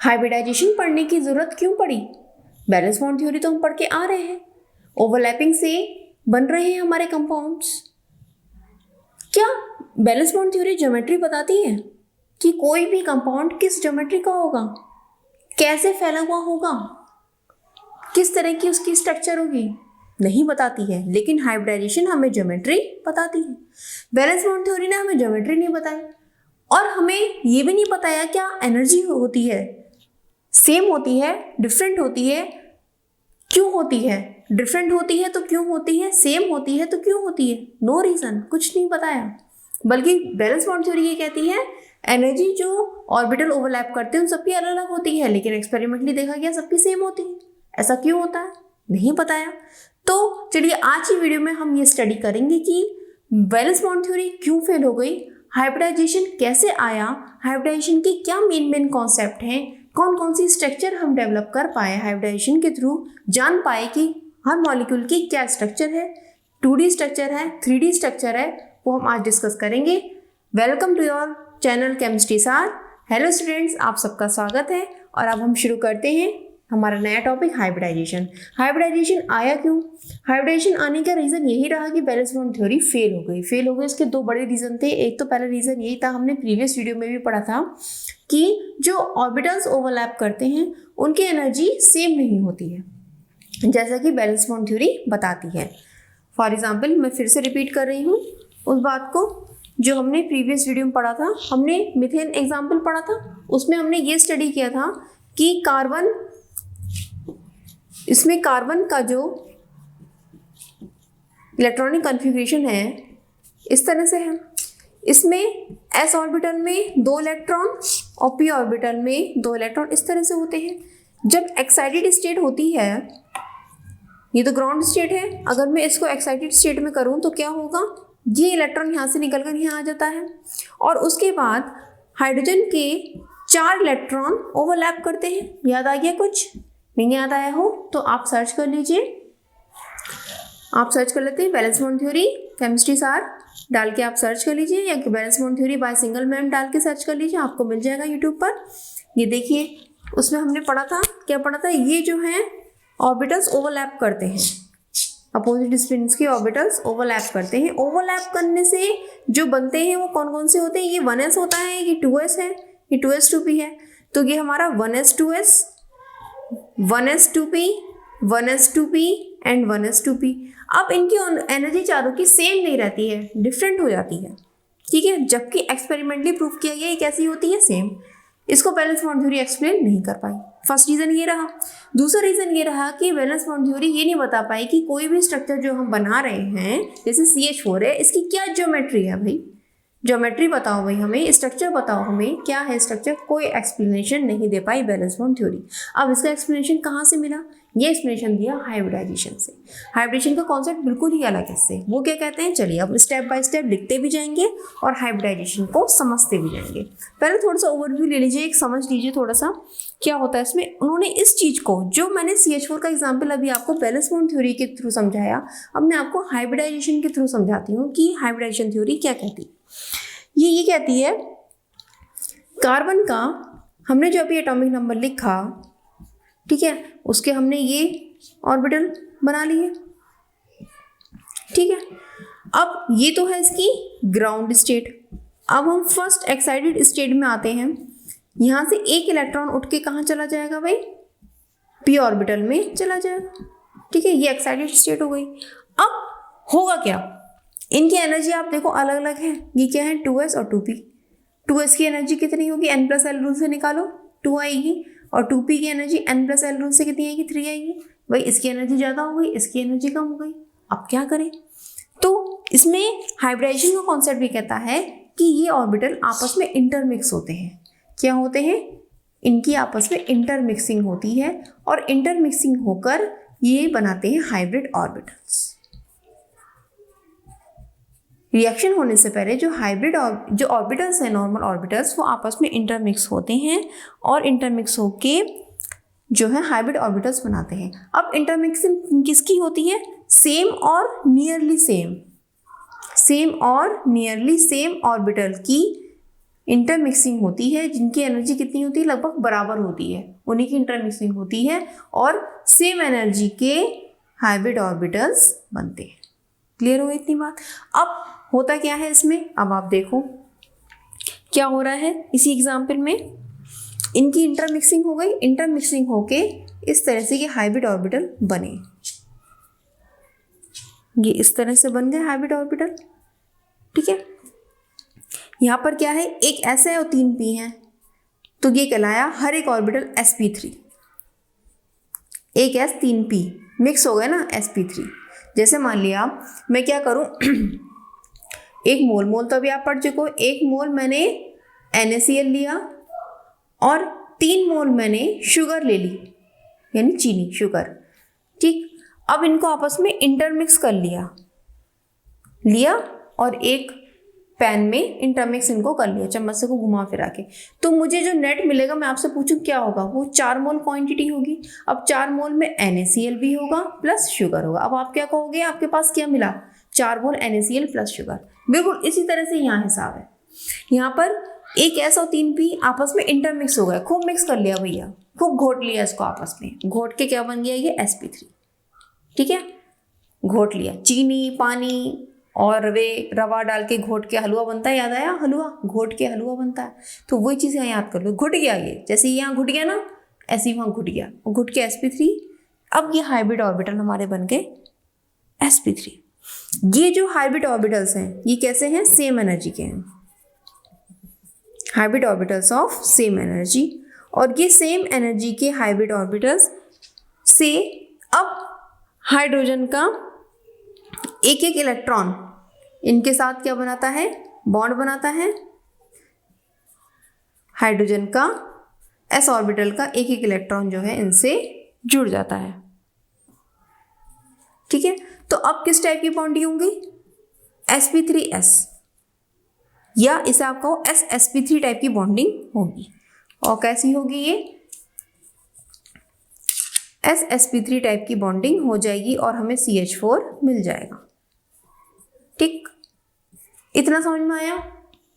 Hybridisation पढ़ने की जरूरत क्यों पड़ी? बैलेंस बॉन्ड थ्योरी तो हम पढ़ के आ रहे हैं। ओवरलैपिंग से बन रहे हैं हमारे कंपाउंड्स। क्या बैलेंस बॉन्ड थ्योरी ज्योमेट्री बताती है कि कोई भी कंपाउंड किस ज्योमेट्री का होगा, कैसे फैला हुआ होगा, किस तरह की उसकी स्ट्रक्चर होगी? नहीं बताती है। लेकिन हाइब्रिडाइजेशन हमें ज्योमेट्री बताती है। बैलेंस बॉन्ड थ्योरी ने हमें ज्योमेट्री नहीं बताई और हमें ये भी नहीं बताया क्या एनर्जी होती है, सेम होती है, डिफरेंट होती है, क्यों होती है, डिफरेंट होती है तो क्यों होती है, सेम होती है तो क्यों होती है। नो रीजन, कुछ नहीं बताया। बल्कि बैलेंस बॉन्ड थ्योरी ये कहती है एनर्जी जो ऑर्बिटल ओवरलैप करते हैं उन सबकी अलग अलग होती है, लेकिन एक्सपेरिमेंटली देखा गया सबकी सेम होती है। ऐसा क्यों होता है, नहीं बताया। तो चलिए आज की वीडियो में हम ये स्टडी करेंगे कि बैलेंस बॉन्ड थ्योरी क्यों फेल हो गई, हाइब्रिडाइजेशन कैसे आया, हाइब्रिडाइजेशन के क्या मेन कॉन्सेप्ट हैं, कौन कौन सी स्ट्रक्चर हम डेवलप कर पाए हाइब्रिडाइजेशन के थ्रू, जान पाए कि हर मॉलिक्यूल की क्या स्ट्रक्चर है, 2D स्ट्रक्चर है, 3D स्ट्रक्चर है, वो हम आज डिस्कस करेंगे। Welcome to your channel chemistry sir. Hello students, आप सबका स्वागत है और अब हम शुरू करते हैं हमारा नया टॉपिक हाइब्रिडाइजेशन। हाइब्रिडाइजेशन आया क्यों? हाइब्रिडाइजेशन आने का रीज़न यही रहा कि बैलेंस बॉन्ड थ्योरी फेल हो गई। इसके दो बड़े रीज़न थे। एक तो पहला रीज़न यही था, हमने प्रीवियस वीडियो में भी पढ़ा था कि जो ऑर्बिटल्स ओवरलैप करते हैं उनकी एनर्जी सेम नहीं होती है, जैसा कि बैलेंस बॉन्ड थ्योरी बताती है। फॉर एग्जाम्पल, मैं फिर से रिपीट कर रही हूँ उस बात को जो हमने प्रीवियस वीडियो में पढ़ा था। हमने मीथेन एग्जाम्पल पढ़ा था, उसमें हमने ये स्टडी किया था कि इसमें कार्बन का जो इलेक्ट्रॉनिक कॉन्फ़िगरेशन है इस तरह से है। इसमें s ऑर्बिटल में 2 इलेक्ट्रॉन और p ऑर्बिटल में 2 इलेक्ट्रॉन इस तरह से होते हैं। जब एक्साइटेड स्टेट होती है, ये तो ग्राउंड स्टेट है, अगर मैं इसको एक्साइटेड स्टेट में करूं तो क्या होगा, ये इलेक्ट्रॉन यहाँ से निकलकर यहाँ आ जाता है और उसके बाद हाइड्रोजन के 4 इलेक्ट्रॉन ओवरलैप करते हैं। याद आ गया? कुछ नहीं याद आया हो तो आप सर्च कर लीजिए, आप सर्च कर लेते हैं बैलेंस बॉन्ड थ्योरी केमिस्ट्री सार डाल के आप सर्च कर लीजिए, या valence bond theory by single ma'am डाल के सर्च कर लीजिए, आपको मिल जाएगा यूट्यूब पर। ये देखिए, उसमें हमने पढ़ा था, क्या पढ़ा था, ये जो है ऑर्बिटल्स ओवरलैप करते हैं, अपोजिट स्पिन्स के ऑर्बिटल्स ओवरलैप करते हैं। ओवरलैप करने से जो बनते हैं वो कौन कौन से होते हैं? ये 1s होता है, ये 2s है, ये 2s2p है। तो ये हमारा 1s2s, 1s2p, 1s2p and 1s2p। अब इनकी एनर्जी चारों की सेम नहीं रहती है, डिफरेंट हो जाती है, ठीक है। जबकि एक्सपेरिमेंटली प्रूव किया गया ये कैसी होती है, सेम। इसको बैलेंस बॉन्ड थ्योरी एक्सप्लेन नहीं कर पाई। फर्स्ट रीजन ये रहा। दूसरा रीजन ये रहा कि बैलेंस बॉन्ड थ्योरी ये नहीं बता पाई कि कोई भी स्ट्रक्चर जो हम बना रहे हैं, जैसे CH4 है, इसकी क्या ज्योमेट्री है। भाई ज्योमेट्री बताओ, भाई हमें स्ट्रक्चर बताओ, हमें क्या है स्ट्रक्चर। कोई एक्सप्लेनेशन नहीं दे पाई बैलेंस बॉन्ड थ्योरी। अब इसका एक्सप्लेनेशन कहाँ से मिला? ये एक्सप्लेनेशन दिया हाइब्रिडाइजेशन से। हाइब्रिडेशन का कॉन्सेप्ट बिल्कुल ही अलग है इससे। वो क्या कहते हैं, चलिए अब स्टेप बाय स्टेप लिखते भी जाएंगे और हाइब्रिडाइजेशन को समझते भी जाएंगे। पहले थोड़ा सा ओवरव्यू ले लीजिए, एक समझ लीजिए थोड़ा सा क्या होता है इसमें। उन्होंने इस चीज़ को, जो मैंने CH4 का एग्जाम्पल अभी आपको बैलेंस बॉन्ड थ्योरी के थ्रू समझाया, अब मैं आपको हाइब्रिडाइजेशन के थ्रू समझाती हूँ कि हाइब्रिडाइजेशन थ्योरी क्या कहती है। ये कहती है कार्बन का हमने जो अभी एटॉमिक नंबर लिखा, ठीक है, उसके हमने ये ऑर्बिटल बना लिए, ठीक है। अब ये तो है इसकी ग्राउंड स्टेट। अब हम फर्स्ट एक्साइटेड स्टेट में आते हैं। यहाँ से एक इलेक्ट्रॉन उठ के कहाँ चला जाएगा भाई, p ऑर्बिटल में चला जाएगा, ठीक है। ये एक्साइटेड स्टेट हो गई। अब होगा क्या, इनकी एनर्जी आप देखो अलग अलग है। ये क्या है, 2s और 2p। 2s की एनर्जी कितनी होगी, n+l रूल से निकालो, 2 आएगी, और 2p की एनर्जी n+l रूल से कितनी आएगी, 3 आएगी। भाई इसकी एनर्जी ज़्यादा हो गई, इसकी एनर्जी कम हो गई। अब क्या करें? तो इसमें हाइब्रिडाइजेशन का कॉन्सेप्ट भी कहता है कि ये ऑर्बिटल आपस में इंटरमिक्स होते हैं। क्या होते हैं? इनकी आपस में इंटरमिक्सिंग होती है और इंटरमिक्सिंग होकर ये बनाते हैं हाइब्रिड ऑर्बिटल्स। रिएक्शन होने से पहले जो हाइब्रिड जो ऑर्बिटल्स हैं, नॉर्मल ऑर्बिटल्स, वो आपस में इंटरमिक्स होते हैं और इंटरमिक्स होके जो है हाइब्रिड ऑर्बिटल्स बनाते हैं। अब इंटरमिक्सिंग किसकी होती है? सेम और नियरली सेम, सेम और नियरली सेम ऑर्बिटल की इंटरमिक्सिंग होती है, जिनकी एनर्जी कितनी होती है, लगभग बराबर होती है, उन्हीं की इंटरमिक्सिंग होती है और सेम एनर्जी के हाइब्रिड ऑर्बिटल्स बनते हैं। क्लियर हो गई इतनी बात। अब होता क्या है इसमें, अब आप देखो क्या हो रहा है इसी एग्जाम्पल में, इनकी इंटरमिक्सिंग हो गई, इंटरमिक्सिंग होके इस तरह से ये हाइब्रिड ऑर्बिटल बने, ये इस तरह से बन गए हाइब्रिड ऑर्बिटल। ठीक है, यहाँ पर क्या है, एक S है और 3 P हैं, तो ये कहलाया हर एक ऑर्बिटल sp3, एक S 3 P मिक्स हो गए ना sp3। जैसे मान लिया मैं क्या करूँ एक मोल तो अभी आप पढ़ चुके हो, एक मोल मैंने NaCl लिया और 3 मोल मैंने शुगर ले ली, यानी चीनी शुगर। ठीक, अब इनको आपस में इंटरमिक्स कर लिया और एक पैन में इंटरमिक्स इनको कर लिया चम्मच से को घुमा फिरा के, तो मुझे जो नेट मिलेगा मैं आपसे पूछूं क्या होगा, वो 4 मोल क्वांटिटी होगी। अब 4 मोल में NaCl भी होगा प्लस शुगर होगा। अब आप क्या कहोगे, आपके पास क्या मिला, 4 मोल NaCl प्लस शुगर। बिल्कुल इसी तरह से यहाँ हिसाब है, यहाँ पर एक S और 3 P आपस में इंटरमिक्स हो गया, खूब मिक्स कर लिया भैया, खूब घोट लिया इसको आपस में, घोट के क्या बन गया ये sp3। ठीक है, घोट लिया, चीनी पानी और वे रवा डाल के घोट के हलवा बनता है, याद आया, हलवा घोट के हलवा बनता है, तो वही चीज़ यहाँ याद कर लो, घुट गया ये, जैसे यहाँ घुट गया ना ऐसे ही वहाँ घुट गया, घुट के sp3। अब ये हाइब्रिड ऑर्बिटल हमारे बन गए sp3। ये जो हाइब्रिड ऑर्बिटल्स हैं ये कैसे हैं, सेम एनर्जी के हैं, hybrid orbitals of same energy. और ये सेम एनर्जी के हाइब्रिड ऑर्बिटल्स से अब हाइड्रोजन का एक एक इलेक्ट्रॉन इनके साथ क्या बनाता है, बॉन्ड बनाता है। हाइड्रोजन का s ऑर्बिटल का एक एक इलेक्ट्रॉन जो है इनसे जुड़ जाता है। ठीक है, तो अब किस टाइप की बॉन्डिंग होंगी, sp3s, या इसे आप कहो sp3 टाइप की बॉन्डिंग होगी। और कैसी होगी ये, sp3 टाइप की बॉन्डिंग हो जाएगी और हमें CH4 मिल जाएगा। ठीक, इतना समझ में आया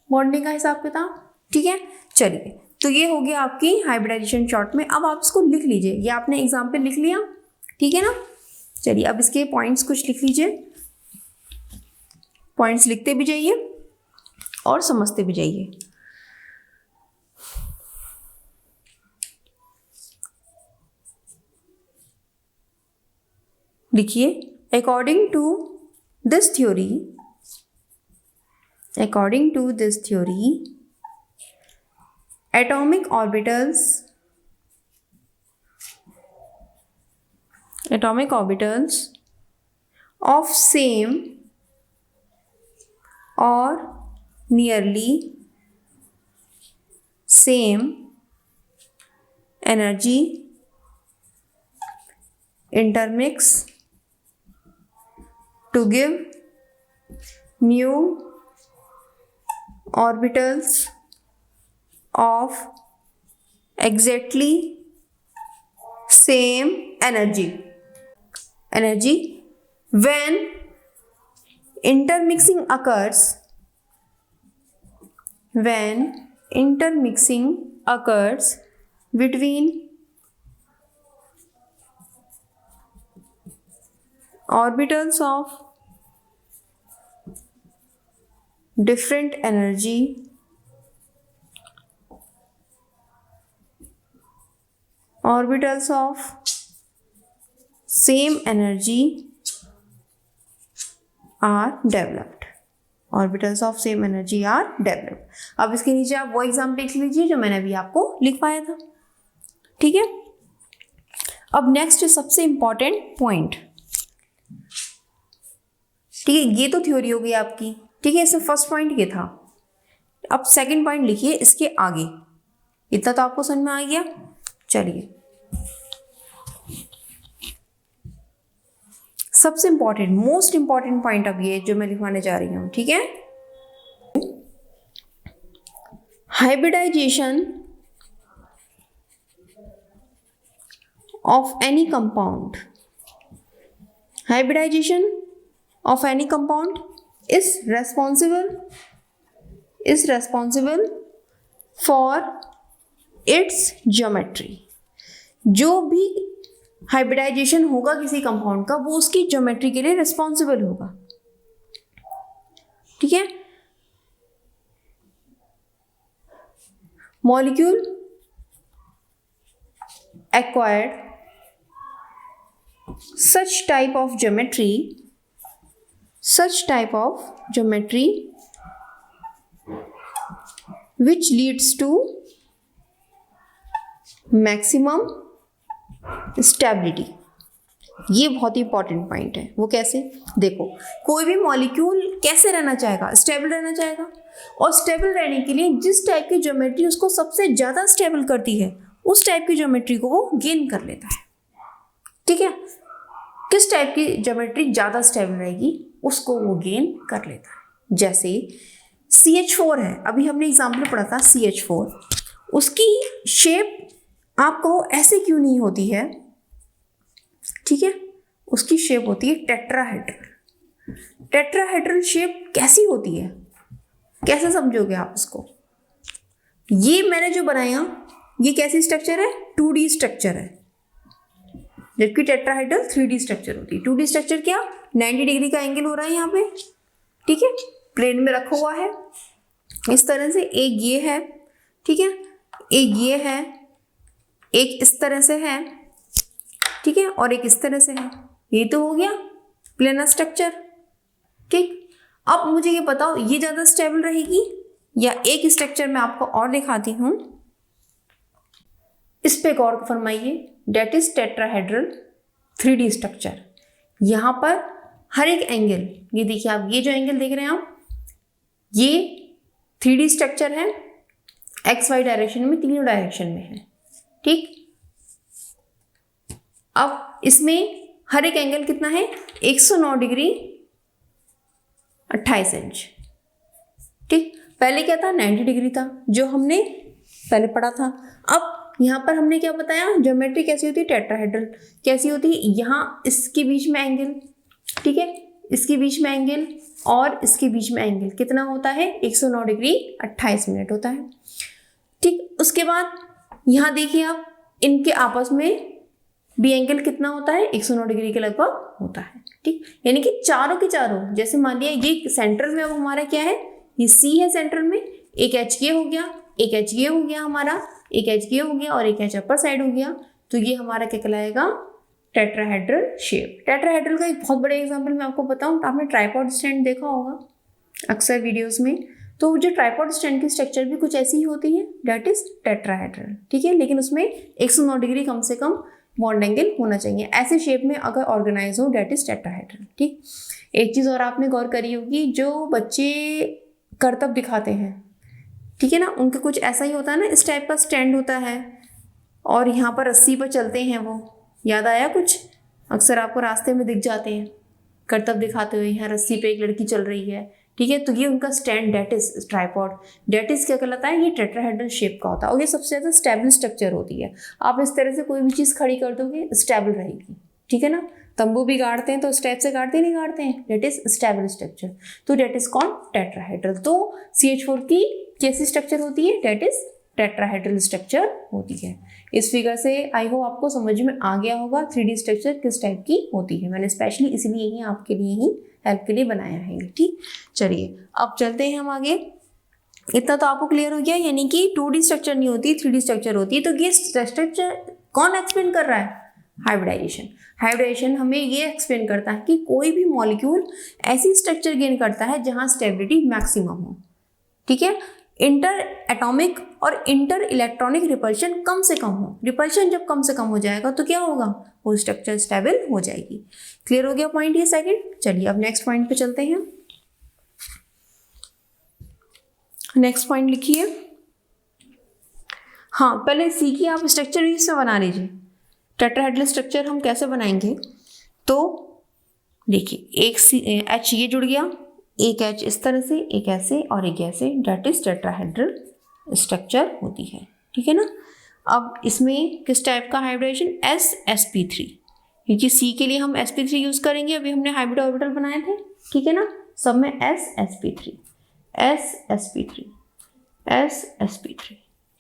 बॉन्डिंग का हिसाब किताब। ठीक है, चलिए, तो ये हो गया आपकी हाइब्रिडाइजेशन शॉर्ट में। अब आप इसको लिख लीजिए, ये आपने एग्जाम्पल लिख लिया, ठीक है ना। चलिए अब इसके पॉइंट्स कुछ लिख लीजिए, पॉइंट्स लिखते भी जाइए और समझते भी जाइए। लिखिए, according to this theory, atomic orbitals of same or nearly same energy intermix to give new orbitals of exactly same energy when intermixing occurs between orbitals of different energy orbitals of same energy are developed। अब इसके नीचे आप वो example लिख लीजिए जो मैंने अभी आपको लिखवाया था। ठीक है, अब नेक्स्ट सबसे इंपॉर्टेंट पॉइंट, ठीक है, ये तो थ्योरी हो गई आपकी। ठीक है, इसमें फर्स्ट पॉइंट ये था। अब सेकंड पॉइंट लिखिए इसके आगे, इतना तो आपको समझ में आ गया। चलिए, सबसे इंपॉर्टेंट, मोस्ट इंपॉर्टेंट पॉइंट अब ये जो मैं लिखवाने जा रही हूं। ठीक है, hybridisation of any compound, is responsible for its geometry. जो भी हाइब्रिडाइजेशन होगा किसी कंपाउंड का वो उसकी ज्योमेट्री के लिए रिस्पॉन्सिबल होगा। ठीक है, molecule acquired such type of geometry which leads to maximum stability। ये बहुत ही इंपॉर्टेंट पॉइंट है। वो कैसे, देखो कोई भी मॉलिक्यूल कैसे रहना चाहेगा, स्टेबल रहना चाहेगा, और स्टेबल रहने के लिए जिस टाइप की ज्योमेट्री उसको सबसे ज़्यादा स्टेबल करती है उस टाइप की ज्योमेट्री को वो गेन कर लेता है। ठीक है, किस टाइप की ज्योमेट्री ज़्यादा स्टेबल रहेगी उसको वो गेन कर लेता है। जैसे CH4 है, अभी हमने एग्जाम्पल पढ़ा था CH4, उसकी शेप आप कहो ऐसे क्यों नहीं होती है, ठीक है, उसकी शेप होती है टेट्राहेड्रल। टेट्राहेड्रल शेप कैसी होती है, कैसे समझोगे आप उसको? ये मैंने जो बनाया ये कैसी स्ट्रक्चर है, 2D स्ट्रक्चर है, जबकि टेट्राहेड्रल 3D स्ट्रक्चर होती है। 2D स्ट्रक्चर क्या, 90 डिग्री का एंगल हो रहा है यहाँ पे, ठीक है, प्लेन में रखा हुआ है इस तरह से। एक ये है, ठीक है, एक ये है, एक इस तरह से है, ठीक है, और एक इस तरह से है। ये तो हो गया प्लेनर स्ट्रक्चर। ठीक, अब मुझे ये बताओ ये ज़्यादा स्टेबल रहेगी या एक स्ट्रक्चर मैं आपको और दिखाती हूँ, इस पे गौर फरमाइए, date is tetrahedral 3D structure. यहाँ पर हर एक एंगल, ये देखिए आप, ये जो एंगल देख रहे हैं आप, ये 3D स्ट्रक्चर है, XY डायरेक्शन में, तीनों डायरेक्शन में है। ठीक, अब इसमें हर एक एंगल कितना है, 109 डिग्री 28 इंच। ठीक, पहले क्या था, 90 डिग्री था जो हमने पहले पढ़ा था। अब यहाँ पर हमने क्या बताया, ज्योमेट्री कैसी होती है, टेट्राहेड्रल कैसी होती है, यहाँ इसके बीच में एंगल, ठीक है, इसके बीच में एंगल और इसके बीच में एंगल कितना होता है, 109 डिग्री 28 मिनट होता है। ठीक, उसके बाद यहाँ देखिए आप, इनके आपस में भी एंगल कितना होता है, 109 डिग्री के लगभग होता है। ठीक, यानी कि चारों के चारों, जैसे मान लिया ये सेंट्रल में अब हमारा क्या है, ये C है सेंट्रल में, एक H ये हो गया, एक H ये हो गया हमारा, एक H ये हो गया और एक H अपर साइड हो गया, तो ये हमारा क्या कहलाएगा, टेट्राहेड्रल शेप। टेट्राहेड्रल का एक बहुत बड़ा एग्जांपल मैं आपको बताऊं, तो आपने ट्राइपॉड स्टैंड देखा होगा अक्सर वीडियोस में, तो जो ट्राइपॉड स्टैंड की स्ट्रक्चर भी कुछ ऐसी ही होती है, डेट इज टेट्राहेड्रल। ठीक है, लेकिन उसमें 109 डिग्री कम से कम बॉन्ड एंगल होना चाहिए, ऐसे शेप में अगर ऑर्गेनाइज हो, डेट इज टेट्राहेड्रल। ठीक, एक चीज़ और आपने गौर करी होगी, जो बच्चे करतब दिखाते हैं, ठीक है ना, उनका कुछ ऐसा ही होता है ना, इस टाइप का स्टैंड होता है और यहाँ पर रस्सी पर चलते हैं, वो याद आया कुछ, अक्सर आपको रास्ते में दिख जाते हैं करतब दिखाते हुए, यहाँ रस्सी पे एक लड़की चल रही है, ठीक है, तो ये उनका stand, that is tripod, that is क्या कहलाता है, ये टेट्राहेड्रल शेप का होता है और ये सबसे ज़्यादा स्टेबल स्ट्रक्चर होती है। आप इस तरह से कोई भी चीज़ खड़ी कर दोगे स्टेबल रहेगी, ठीक है ना, तंबू भी गाड़ते हैं तो इस टाइप से गाड़ते नहीं गाड़ते हैं, डेट इज स्टेबल स्ट्रक्चर, तो डेट इज कॉल्ड टेट्राहेड्रल। तो CH4 की कैसी स्ट्रक्चर होती है, डेट इज टेट्राहेड्रल स्ट्रक्चर होती है। इस फिगर से आई होप आपको समझ में आ गया होगा 3D स्ट्रक्चर किस टाइप की होती है, मैंने स्पेशली इसलिए ही आपके लिए ही हेल्प के लिए बनाया है। ठीक, चलिए अब चलते हैं हम आगे। इतना तो आपको क्लियर हो गया, यानी कि 2D स्ट्रक्चर नहीं होती, 3D स्ट्रक्चर होती है। तो ये स्ट्रक्चर कौन एक्सप्लेन कर रहा है, हाइब्रिडाइजेशन। हाइब्रिडाइजेशन हमें ये एक्सप्लेन करता है कि कोई भी मॉलिक्यूल ऐसी स्ट्रक्चर गेन करता है जहाँ स्टेबिलिटी मैक्सिमम हो, ठीक है, इंटर एटॉमिक और इंटर इलेक्ट्रॉनिक रिपल्शन कम से कम हो। रिपल्शन जब कम से कम हो जाएगा तो क्या होगा, वो स्ट्रक्चर स्टेबल हो जाएगी। क्लियर हो गया पॉइंट ये सेकंड। चलिए अब नेक्स्ट पॉइंट पे चलते हैं। नेक्स्ट पॉइंट लिखिए। हाँ, पहले सी की आप स्ट्रक्चर इससे बना लीजिए। टेट्राहेड्रल स्ट्रक्चर हम कैसे बनाएंगे, तो देखिए एक H ये जुड़ गया, एक H इस तरह से, एक ऐसे और एक ऐसे, डेट इज टेट्राहेड्रल स्ट्रक्चर होती है, ठीक है ना। अब इसमें किस टाइप का हाइब्रिडेशन, ssp3, क्योंकि C के लिए हम sp3 यूज करेंगे, अभी हमने हाइब्रिड ऑर्बिटल बनाए थे, ठीक है ना, सब में ssp3,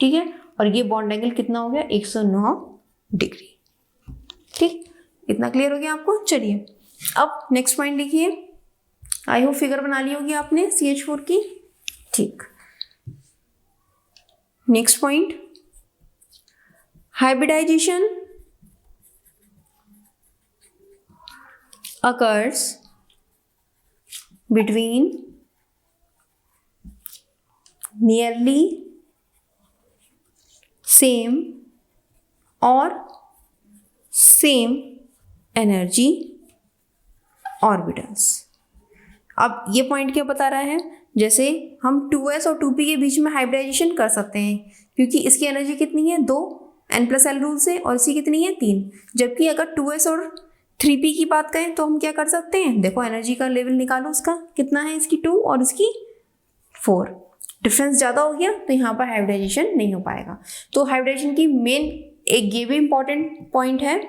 ठीक है, और ये बॉन्ड एंगल कितना हो गया 109 डिग्री। ठीक, इतना क्लियर हो गया आपको। चलिए अब नेक्स्ट पॉइंट लिखिए। आई होप फिगर बना ली होगी आपने CH4 की। ठीक, next point, hybridisation occurs between nearly same or same energy orbitals। अब ये पॉइंट क्या बता रहा है, जैसे हम 2s और 2p के बीच में हाइब्रिडाइजेशन कर सकते हैं क्योंकि इसकी एनर्जी कितनी है 2 n+l रूल से, और इसकी कितनी है 3। जबकि अगर 2s और 3p की बात करें तो हम क्या कर सकते हैं, देखो एनर्जी का लेवल निकालो, उसका कितना है, इसकी 2 और इसकी 4। डिफरेंस ज़्यादा हो गया तो यहाँ पर हाइब्रिडाइजेशन नहीं हो पाएगा। तो हाइब्रिडाइजेशन की मेन एक ये भी इंपॉर्टेंट पॉइंट है,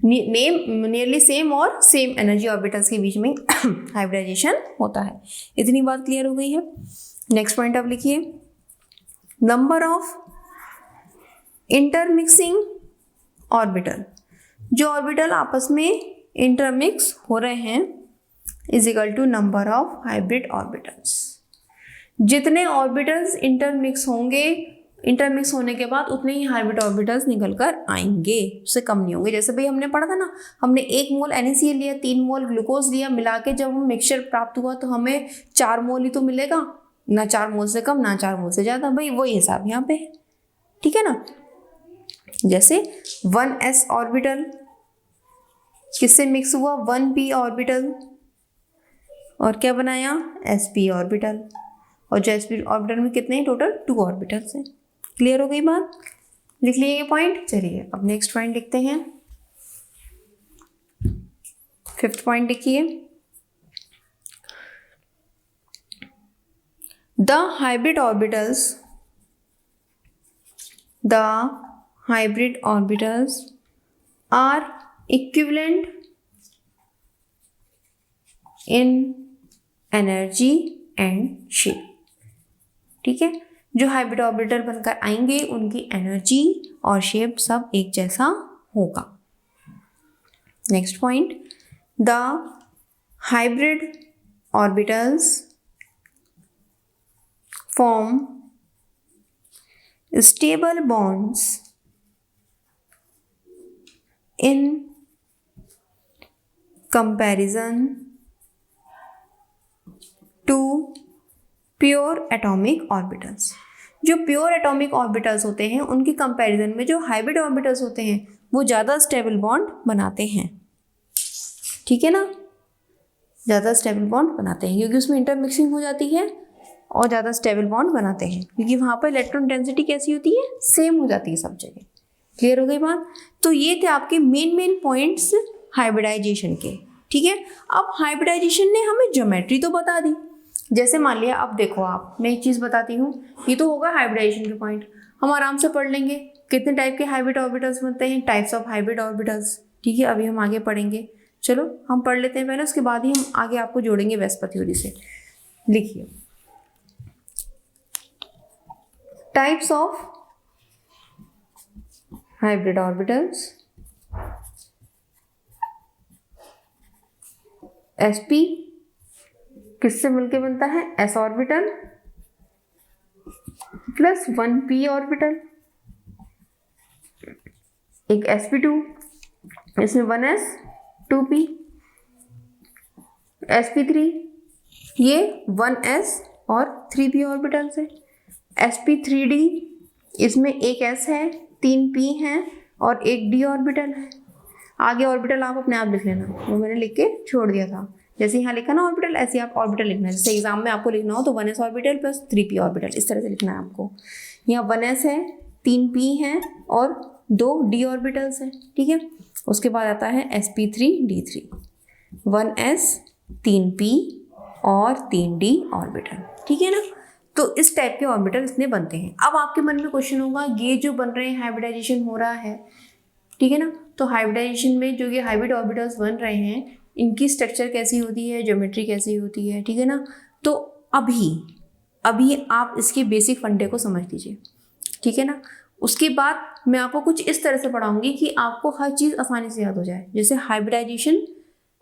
नियरली सेम और सेम एनर्जी ऑर्बिटल्स के बीच में हाइब्रिडाइजेशन होता है। इतनी बात क्लियर हो गई है। नेक्स्ट पॉइंट आप लिखिए, नंबर ऑफ इंटरमिक्सिंग ऑर्बिटल, जो ऑर्बिटल आपस में इंटरमिक्स हो रहे हैं is equal to number of hybrid orbitals. जितने ऑर्बिटल्स इंटरमिक्स होंगे, इंटरमिक्स होने के बाद उतने ही हाइब्रिड ऑर्बिटल्स निकल कर आएंगे, उससे कम नहीं होंगे। जैसे भाई हमने पढ़ा था ना, हमने 1 मोल NaCl लिया, 3 मोल ग्लूकोज लिया, मिला के जब हम मिक्सचर प्राप्त हुआ तो हमें 4 मोल ही तो मिलेगा, ना 4 मोल से कम ना 4 मोल से ज़्यादा। भाई वही हिसाब यहाँ पे है, ठीक है ना। जैसे 1s ऑर्बिटल किससे मिक्स हुआ, 1p ऑर्बिटल, और क्या बनाया sp ऑर्बिटल, और जो sp ऑर्बिटल में कितने टोटल 2 ऑर्बिटल्स हैं। क्लियर हो गई बात, लिख लिए ये पॉइंट। चलिए अब नेक्स्ट पॉइंट लिखते हैं, 5th पॉइंट लिखिए, the hybrid orbitals are equivalent in energy and shape. ठीक है, जो हाइब्रिड ऑर्बिटल बनकर आएंगे उनकी एनर्जी और शेप सब एक जैसा होगा। Next point, the hybrid orbitals form stable bonds in comparison to pure atomic orbitals। जो प्योर एटॉमिक ऑर्बिटल्स होते हैं उनके कंपैरिजन में जो हाइब्रिड ऑर्बिटल्स होते हैं वो ज़्यादा स्टेबल बॉन्ड बनाते हैं। ठीक है ना, ज़्यादा स्टेबल बॉन्ड बनाते हैं क्योंकि उसमें इंटरमिक्सिंग हो जाती है और ज़्यादा स्टेबल बॉन्ड बनाते हैं क्योंकि वहाँ पर इलेक्ट्रॉन डेंसिटी कैसी होती है, सेम हो जाती है सब जगह। क्लियर हो गई बात। तो ये थे आपके मेन पॉइंट्स हाइब्रिडाइजेशन के। ठीक है, अब हाइब्रिडाइजेशन ने हमें ज्योमेट्री तो बता दी। जैसे मान लिया, अब देखो आप, मैं एक चीज़ बताती हूँ, ये तो होगा हाइब्रिडाइजेशन के पॉइंट, हम आराम से पढ़ लेंगे कितने टाइप के हाइब्रिड ऑर्बिटल्स बनते हैं, टाइप्स ऑफ हाइब्रिड ऑर्बिटल्स। ठीक है, अभी हम आगे पढ़ेंगे, चलो हम पढ़ लेते हैं पहले, उसके बाद ही हम आगे आपको जोड़ेंगे वेस्पर थ्योरी से। लिखिए, types of hybrid orbitals, sp किससे मिलके बनता है, s orbital plus 1p orbital, एक sp2, इसमें 1s 2p, sp3 ये 1s और 3p ऑर्बिटल्स है, sp3d इसमें एक s है, 3p है और एक d ऑर्बिटल है। आगे ऑर्बिटल आप अपने आप लिख लेना, वो मैंने लिख के छोड़ दिया था। जैसे यहाँ लिखा ना ऑर्बिटल, ऐसे आप ऑर्बिटल लिखना है। जैसे एग्जाम में आपको लिखना हो तो 1s orbital plus 3p orbital, इस तरह से लिखना है आपको। यहाँ 1s है, 3p है और 2 d ऑर्बिटल्स हैं। ठीक है, उसके बाद आता है sp3d3, 1s 3p और 3d ऑर्बिटल। ठीक है ना, तो इस टाइप के ऑर्बिटल इतने बनते हैं। अब आपके मन में क्वेश्चन होगा, ये जो बन रहे हैं हाइब्रिडाइजेशन हो रहा है, ठीक है ना, तो हाइब्रिडाइजेशन में जो ये हाइब्रिड ऑर्बिटल्स बन रहे हैं इनकी स्ट्रक्चर कैसी होती है, ज्योमेट्री कैसी होती है। ठीक है ना, तो अभी आप इसके बेसिक फंडे को समझ लीजिए। ठीक है ना। उसके बाद मैं आपको कुछ इस तरह से पढ़ाऊंगी कि आपको हर चीज़ आसानी से याद हो जाए, जैसे हाइब्रिडाइजेशन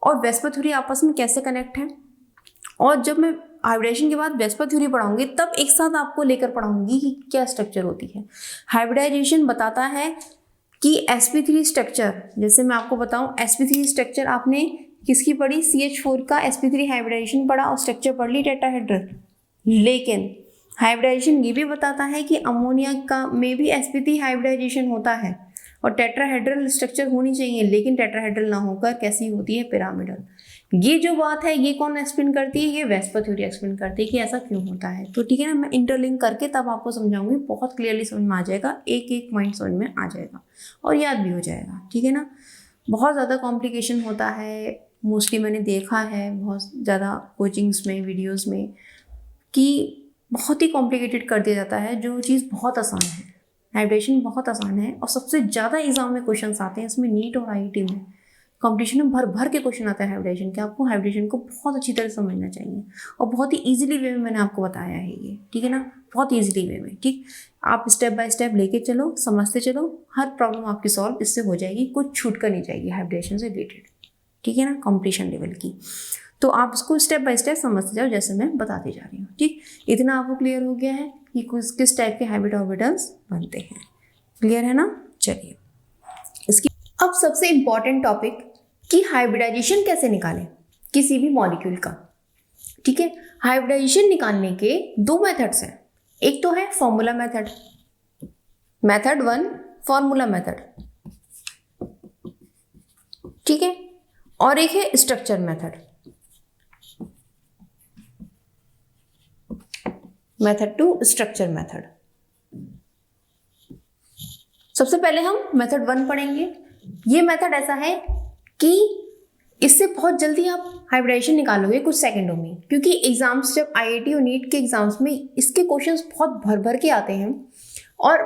और वेस्पर थ्योरी आपस में कैसे कनेक्ट है। और जब मैं हाइब्रिडाइजेशन के बाद वेस्पर थ्योरी पढ़ाऊंगी तब एक साथ आपको लेकर पढ़ाऊंगी कि क्या स्ट्रक्चर होती है। हाइब्रिडाइजेशन बताता है कि sp3 स्ट्रक्चर, जैसे मैं आपको बताऊं sp3 स्ट्रक्चर आपने किसकी पढ़ी, CH4 का sp3 हाइब्रिडाइजेशन पढ़ा और स्ट्रक्चर पढ़ ली टेट्राहेड्रल। लेकिन हाइब्रिडाइजेशन ये भी बताता है कि अमोनिया का में भी sp3 हाइब्रिडाइजेशन होता है और टेट्राहेड्रल स्ट्रक्चर होनी चाहिए, लेकिन टेट्राहेड्रल ना होकर कैसी होती है, पिरामिडल। ये जो बात है ये कौन एक्सप्लेन करती है, ये वेस्पर थ्योरी एक्सप्लेन करती है कि ऐसा क्यों होता है। तो ठीक है ना, मैं इंटरलिंक करके तब आपको समझाऊंगी, बहुत क्लियरली समझ में आ जाएगा, एक एक पॉइंट समझ में आ जाएगा और याद भी हो जाएगा। ठीक है ना, बहुत ज़्यादा कॉम्प्लिकेशन होता है, मोस्टली मैंने देखा है बहुत ज़्यादा कोचिंग्स में, वीडियोज़ में, कि बहुत ही कॉम्प्लिकेटेड कर दिया जाता है जो चीज़ बहुत आसान है। हाइब्रिडेशन बहुत आसान है और सबसे ज़्यादा एग्जाम में क्वेश्चंस आते हैं इसमें, नीट और आईआईटी में कंपटीशन में भर भर के क्वेश्चन आता है हाइब्रिडेशन के। आपको हाइब्रिडेशन को बहुत अच्छी तरह समझना चाहिए और बहुत ही इजीली वे में मैंने आपको बताया है ये, ठीक है ना, बहुत इजीली वे में। ठीक, आप स्टेप बाय स्टेप लेके चलो, समझते चलो, हर प्रॉब्लम आपकी सॉल्व इससे हो जाएगी, कुछ छूट कर नहीं जाएगी हाइब्रिडेशन से रिलेटेड, ठीक है ना, कॉम्पिटिशन लेवल की। तो आप उसको स्टेप बाय स्टेप समझते जाओ जैसे मैं बताती जा रही हूँ। ठीक, इतना आपको क्लियर हो गया है कि किस टाइप के हाइब्रिड ऑर्बिटल्स बनते हैं, क्लियर है ना। चलिए इसकी अब सबसे इंपॉर्टेंट टॉपिक कि हाइब्रिडाइजेशन कैसे निकालें किसी भी मॉलिक्यूल का। ठीक है, हाइब्रिडाइजेशन निकालने के दो मेथड्स हैं, एक तो है formula method, method 1 formula method, ठीक है, और एक है structure method, method 2 structure method. सबसे पहले हम मेथड 1 पढ़ेंगे। ये मेथड ऐसा है कि इससे बहुत जल्दी आप हाइब्रिडाइजेशन निकालोगे कुछ सेकंडों में, क्योंकि एग्जाम्स जब आईआईटी और नीट के एग्जाम्स में इसके क्वेश्चंस बहुत भर भर के आते हैं और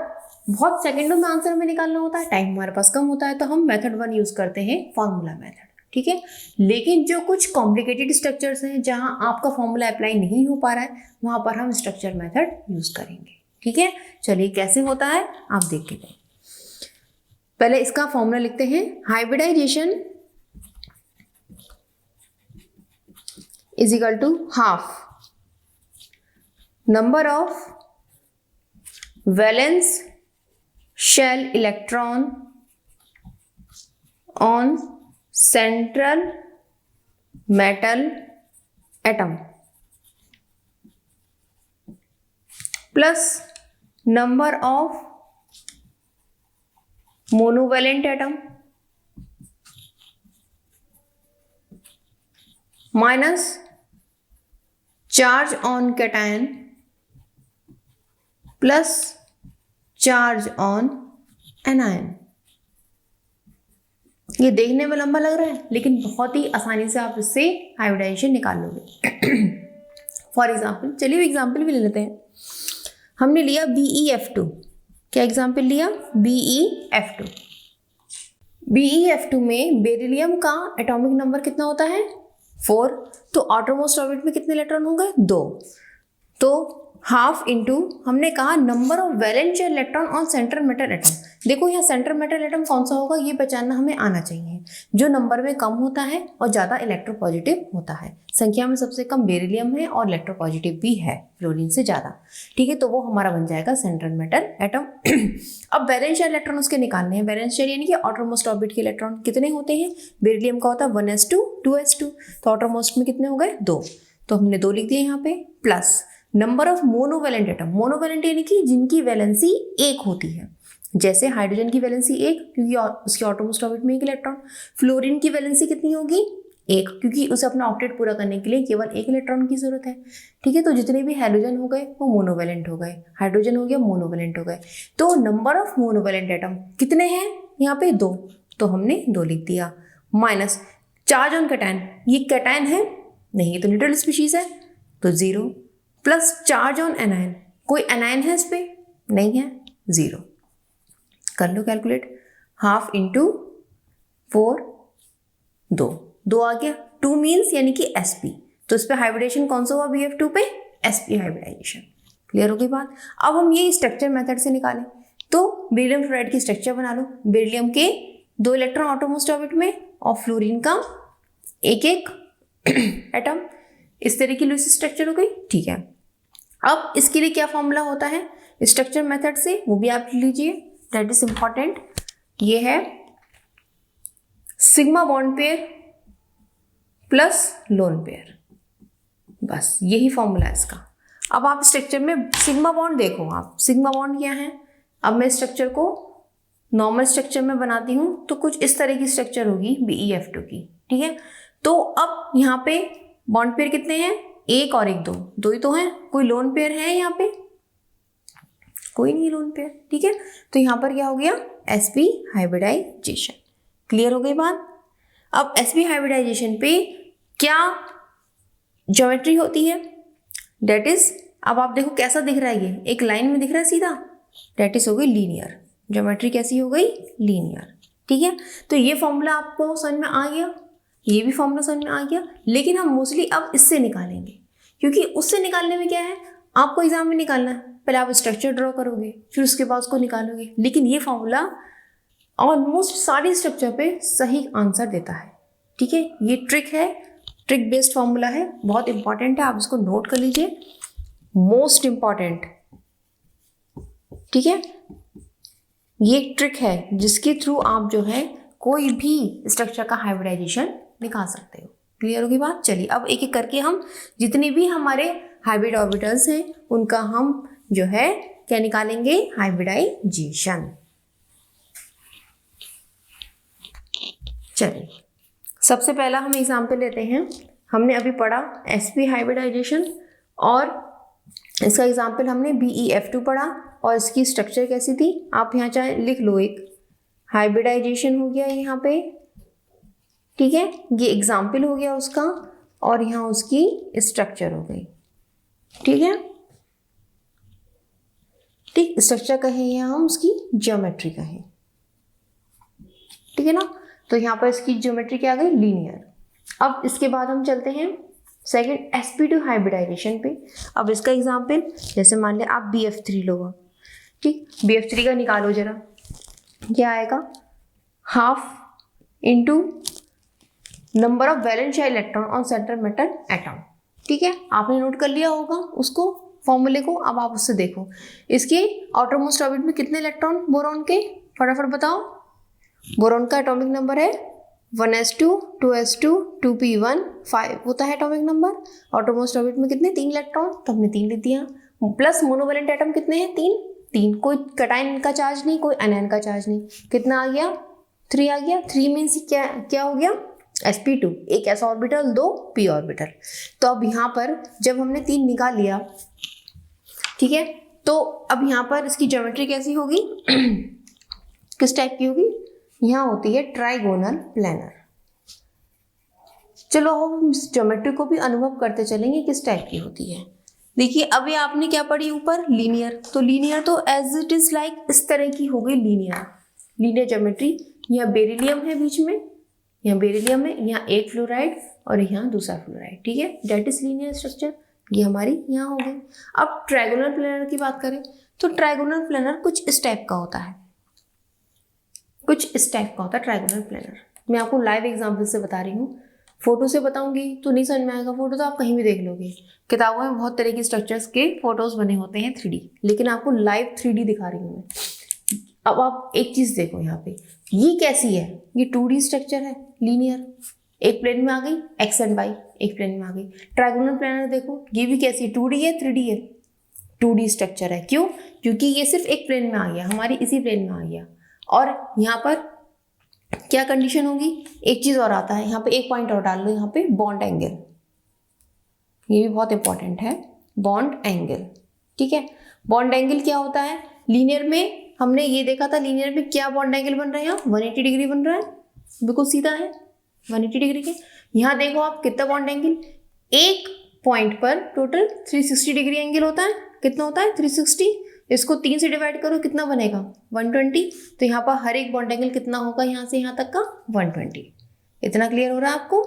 बहुत सेकंडों में आंसर हमें निकालना होता है, टाइम हमारे पास कम होता है, तो हम मेथड 1 यूज करते हैं, फॉर्मूला मेथड। ठीक है, लेकिन जो कुछ कॉम्प्लिकेटेड स्ट्रक्चर्स हैं जहां आपका फॉर्मूला अप्लाई नहीं हो पा रहा है, वहां पर हम स्ट्रक्चर मेथड यूज करेंगे। ठीक है, चलिए कैसे होता है आप देख के जाइए। पहले इसका फॉर्मूला लिखते हैं, hybridization is equal to half number of valence shell electron on central metal atom plus number of monovalent atom minus charge on cation plus charge on anion. ये देखने में लंबा लग रहा है लेकिन बहुत ही आसानी से आप इससे हाइब्रिडाइजेशन निकाल लोगे। फॉर एग्जाम्पल, चलिए एग्जाम्पल भी ले लेते हैं। हमने लिया BeF2, क्या एग्जाम्पल लिया, BeF2। BeF2 में बेरिलियम का एटॉमिक नंबर कितना होता है, 4, तो आउटरमोस्ट ऑर्बिट में कितने इलेक्ट्रॉन होंगे, 2, तो हाफ इंटू हमने कहा number of valent shell electron on central metal atom. देखो यहाँ सेंट्रल मेटल एटम कौन सा होगा ये पहचानना हमें आना चाहिए, जो नंबर में कम होता है और ज़्यादा इलेक्ट्रोपॉजिटिव होता है। संख्या में सबसे कम बेरिलियम है और इलेक्ट्रोपॉजिटिव भी है फ्लोरीन से ज़्यादा। ठीक है, तो वो हमारा बन जाएगा सेंट्रल मेटल एटम। अब वैलेंट शेल इलेक्ट्रॉन उसके निकालने हैं। वैलेंट शेल यानी कि आउटरमोस्ट ऑर्बिट के इलेक्ट्रॉन कितने होते हैं, बेरिलियम का होता है 1s2 2s2, तो आउटरमोस्ट में कितने हो गए, 2, तो हमने 2 लिख दिए यहाँ पे, plus number of monovalent atom, monovalent यानी कि जिनकी वैलेंसी 1 होती है, जैसे हाइड्रोजन की वैलेंसी 1 क्योंकि उसके आउटरमोस्ट ऑर्बिट में 1 इलेक्ट्रॉन। फ्लोरीन की वैलेंसी कितनी होगी, 1, क्योंकि उसे अपना ऑक्टेट पूरा करने के लिए केवल 1 इलेक्ट्रॉन की जरूरत है। ठीक है, तो जितने भी हाइड्रोजन हो गए वो मोनोवैलेंट हो गए, हाइड्रोजन हो गया मोनोवैलेंट हो गए। तो नंबर ऑफ मोनोवैलेंट एटम कितने हैं यहाँ पे, 2, तो हमने 2 लिख दिया, माइनस चार्ज ऑन कैटायन, ये कैटायन है नहीं, ये तो न्यूट्रल स्पीशीज है तो 0, प्लस चार्ज ऑन एनायन, कोई एनायन है इस पे, नहीं है, 0, कर लो कैलकुलेट, हाफ इंटू 4, 2 आ गया, 2 मीन्स यानी कि sp, तो इस पे हाइब्रिडेशन कौन सा हुआ BF2 पे, sp हाइब्रिडाइजेशन। क्लियर हो गई बात। अब हम ये स्ट्रक्चर मेथड से निकालें तो बेरिलियम फ्लोराइड की स्ट्रक्चर बना लो। बेरिलियम के 2 इलेक्ट्रॉन आउटरमोस्ट ऑर्बिट में और फ्लोरीन का एक एटम। इस तरह की लुईस स्ट्रक्चर हो गई, ठीक है। अब इसके लिए क्या फॉर्मूला होता है स्ट्रक्चर मेथड से, वो भी आप लिख लीजिए, दैट इज इंपॉर्टेंट। ये है sigma bond pair plus lone pair, बस यही फॉर्मूला है इसका। अब आप स्ट्रक्चर में सिग्मा बॉन्ड देखो, आप सिग्मा बॉन्ड क्या है। अब मैं स्ट्रक्चर को नॉर्मल स्ट्रक्चर में बनाती हूँ तो कुछ इस तरह की स्ट्रक्चर होगी BeF2 की, ठीक है। तो अब यहाँ पे बॉन्ड पेयर कितने हैं, एक और एक, दो ही तो हैं। कोई लोन पेयर है यहाँ पे, कोई नहीं लोन पेयर, ठीक है। तो यहाँ पर क्या हो गया sp हाइब्रिडाइजेशन। क्लियर हो गई बात। अब sp हाइब्रिडाइजेशन पे क्या ज्योमेट्री होती है, डेट इज, अब आप देखो कैसा दिख रहा है, ये एक लाइन में दिख रहा है सीधा, डेट इज हो गई लीनियर। ज्योमेट्री कैसी हो गई, लीनियर, ठीक है। तो ये फॉर्मूला आपको समझ में आ गया, ये भी फॉर्मूला समझ में आ गया। लेकिन हम मोस्टली अब इससे निकालेंगे, क्योंकि उससे निकालने में क्या है, आपको एग्जाम में निकालना है, पहले आप स्ट्रक्चर ड्रॉ करोगे फिर उसके बाद उसको निकालोगे। लेकिन ये फॉर्मूला ऑलमोस्ट सारी स्ट्रक्चर पे सही आंसर देता है, ठीक है। ये ट्रिक है, ट्रिक बेस्ड फॉर्मूला है, बहुत इंपॉर्टेंट है, आप इसको नोट कर लीजिए, मोस्ट इंपॉर्टेंट, ठीक है। ये ट्रिक है जिसके थ्रू आप जो है कोई भी स्ट्रक्चर का हाइब्रिडाइजेशन निकाल सकते हो। क्लियर होगी बात। चलिए अब एक एक करके हम जितने भी हमारे हाइब्रिड ऑर्बिटल्स हैं उनका हम जो है क्या निकालेंगे, हाइब्रिडाइजेशन। चलिए सबसे पहला हम एग्जाम्पल लेते हैं। हमने अभी पढ़ा sp हाइब्रिडाइजेशन और इसका एग्जाम्पल हमने BeF2 पढ़ा और इसकी स्ट्रक्चर कैसी थी, आप यहाँ चाहे लिख लो, एक हाइब्रिडाइजेशन हो गया यहाँ पे, ठीक है। ये एग्जाम्पल हो गया उसका और यहाँ उसकी स्ट्रक्चर हो गई, ठीक है। ठीक, स्ट्रक्चर कहें या हम उसकी ज्योमेट्री कहें, ठीक है ना। तो यहाँ पर इसकी ज्योमेट्री क्या आ गई, लीनियर। अब इसके बाद हम चलते हैं सेकंड sp2 हाइब्रिडाइजेशन पे। अब इसका एग्जाम्पल जैसे मान लिया आप BF3 लो, ठीक, BF3 का निकालो जरा, क्या आएगा, half into number of valence shell electron on centre metal atom, ठीक है। आपने नोट कर लिया होगा उसको, फॉर्मूले को। अब आप उससे देखो इसके आउटरमोस्ट ऑर्बिट में कितने इलेक्ट्रॉन बोरॉन के, फटाफट बताओ। बोरॉन का एटॉमिक नंबर है 1s2 2s2 2p1 5 होता है एटॉमिक नंबर। आउटरमोस्ट ऑर्बिट में कितने, 3 इलेक्ट्रॉन, तो हमने 3 लिख दिया। प्लस मोनोवैलेंट एटम कितने हैं, 3, कोई कैटायन का चार्ज नहीं, कोई एनायन का चार्ज नहीं, कितना आ गया, 3 आ गया। 3 मीन्स क्या हो गया, sp2, एक s ऑर्बिटल, 2 p ऑर्बिटल। तो अब यहाँ पर जब हमने 3 निकाल लिया, ठीक है, तो अब यहाँ पर इसकी ज्योमेट्री कैसी होगी किस टाइप की होगी, यहाँ होती है ट्राइगोनल प्लेनर। चलो हम इस ज्योमेट्री को भी अनुभव करते चलेंगे किस टाइप की होती है। देखिए अभी आपने क्या पढ़ी ऊपर, लीनियर, तो लीनियर तो एज इट इज लाइक इस तरह की हो गई लीनियर ज्योमेट्री। यहाँ बेरिलियम है बीच में, यहाँ बेरिलियम है, यहाँ एक फ्लोराइड और यहाँ दूसरा फ्लोराइड, ठीक है, डेट इज लीनियर स्ट्रक्चर। ये हमारी यहाँ हो गई। अब ट्राइगोनल प्लेनर की बात करें तो ट्राइगोनल प्लेनर कुछ इस टाइप का होता है, कुछ इस टाइप का होता है ट्राइगोनल प्लेनर। मैं आपको लाइव एग्जांपल से बता रही हूँ, फोटो से बताऊंगी तो नहीं समझ में आएगा। फोटो तो आप कहीं भी देख लोगे, किताबों में बहुत तरह की स्ट्रक्चर्स के फोटोज बने होते हैं 3D, लेकिन आपको लाइव 3D दिखा रही हूँ मैं। अब आप एक चीज देखो यहाँ पे, ये कैसी है, ये 2D स्ट्रक्चर है लीनियर, एक प्लेन में आ गई, एक्स एंड वाई एक प्लेन में आ गई। ट्राइगोनल प्लेनर देखो, ये भी कैसी है, 2D है 3D है, 2D स्ट्रक्चर है। क्यों, क्योंकि ये सिर्फ एक प्लेन में आ गया, हमारी इसी प्लेन में आ गया। और यहाँ पर क्या कंडीशन होगी, एक चीज और आता है, यहाँ पे एक पॉइंट और डाल लो, यहाँ पे बॉन्ड एंगल, ये भी बहुत इंपॉर्टेंट है, बॉन्ड एंगल, ठीक है। बॉन्ड एंगल क्या होता है, लीनियर में हमने ये देखा था, लीनियर में क्या बॉन्ड एंगल बन रहा है, यहाँ 180 डिग्री बन रहा है, बिल्कुल सीधा है 180 डिग्री के। यहाँ देखो आप कितना बॉन्ड एंगल, एक पॉइंट पर टोटल 360 डिग्री एंगल होता है, कितना होता है 360, इसको 3 से डिवाइड करो कितना बनेगा 120। तो यहाँ पर हर एक बॉन्ड एंगल कितना होगा, यहाँ से यहाँ तक का 120। इतना क्लियर हो रहा है आपको,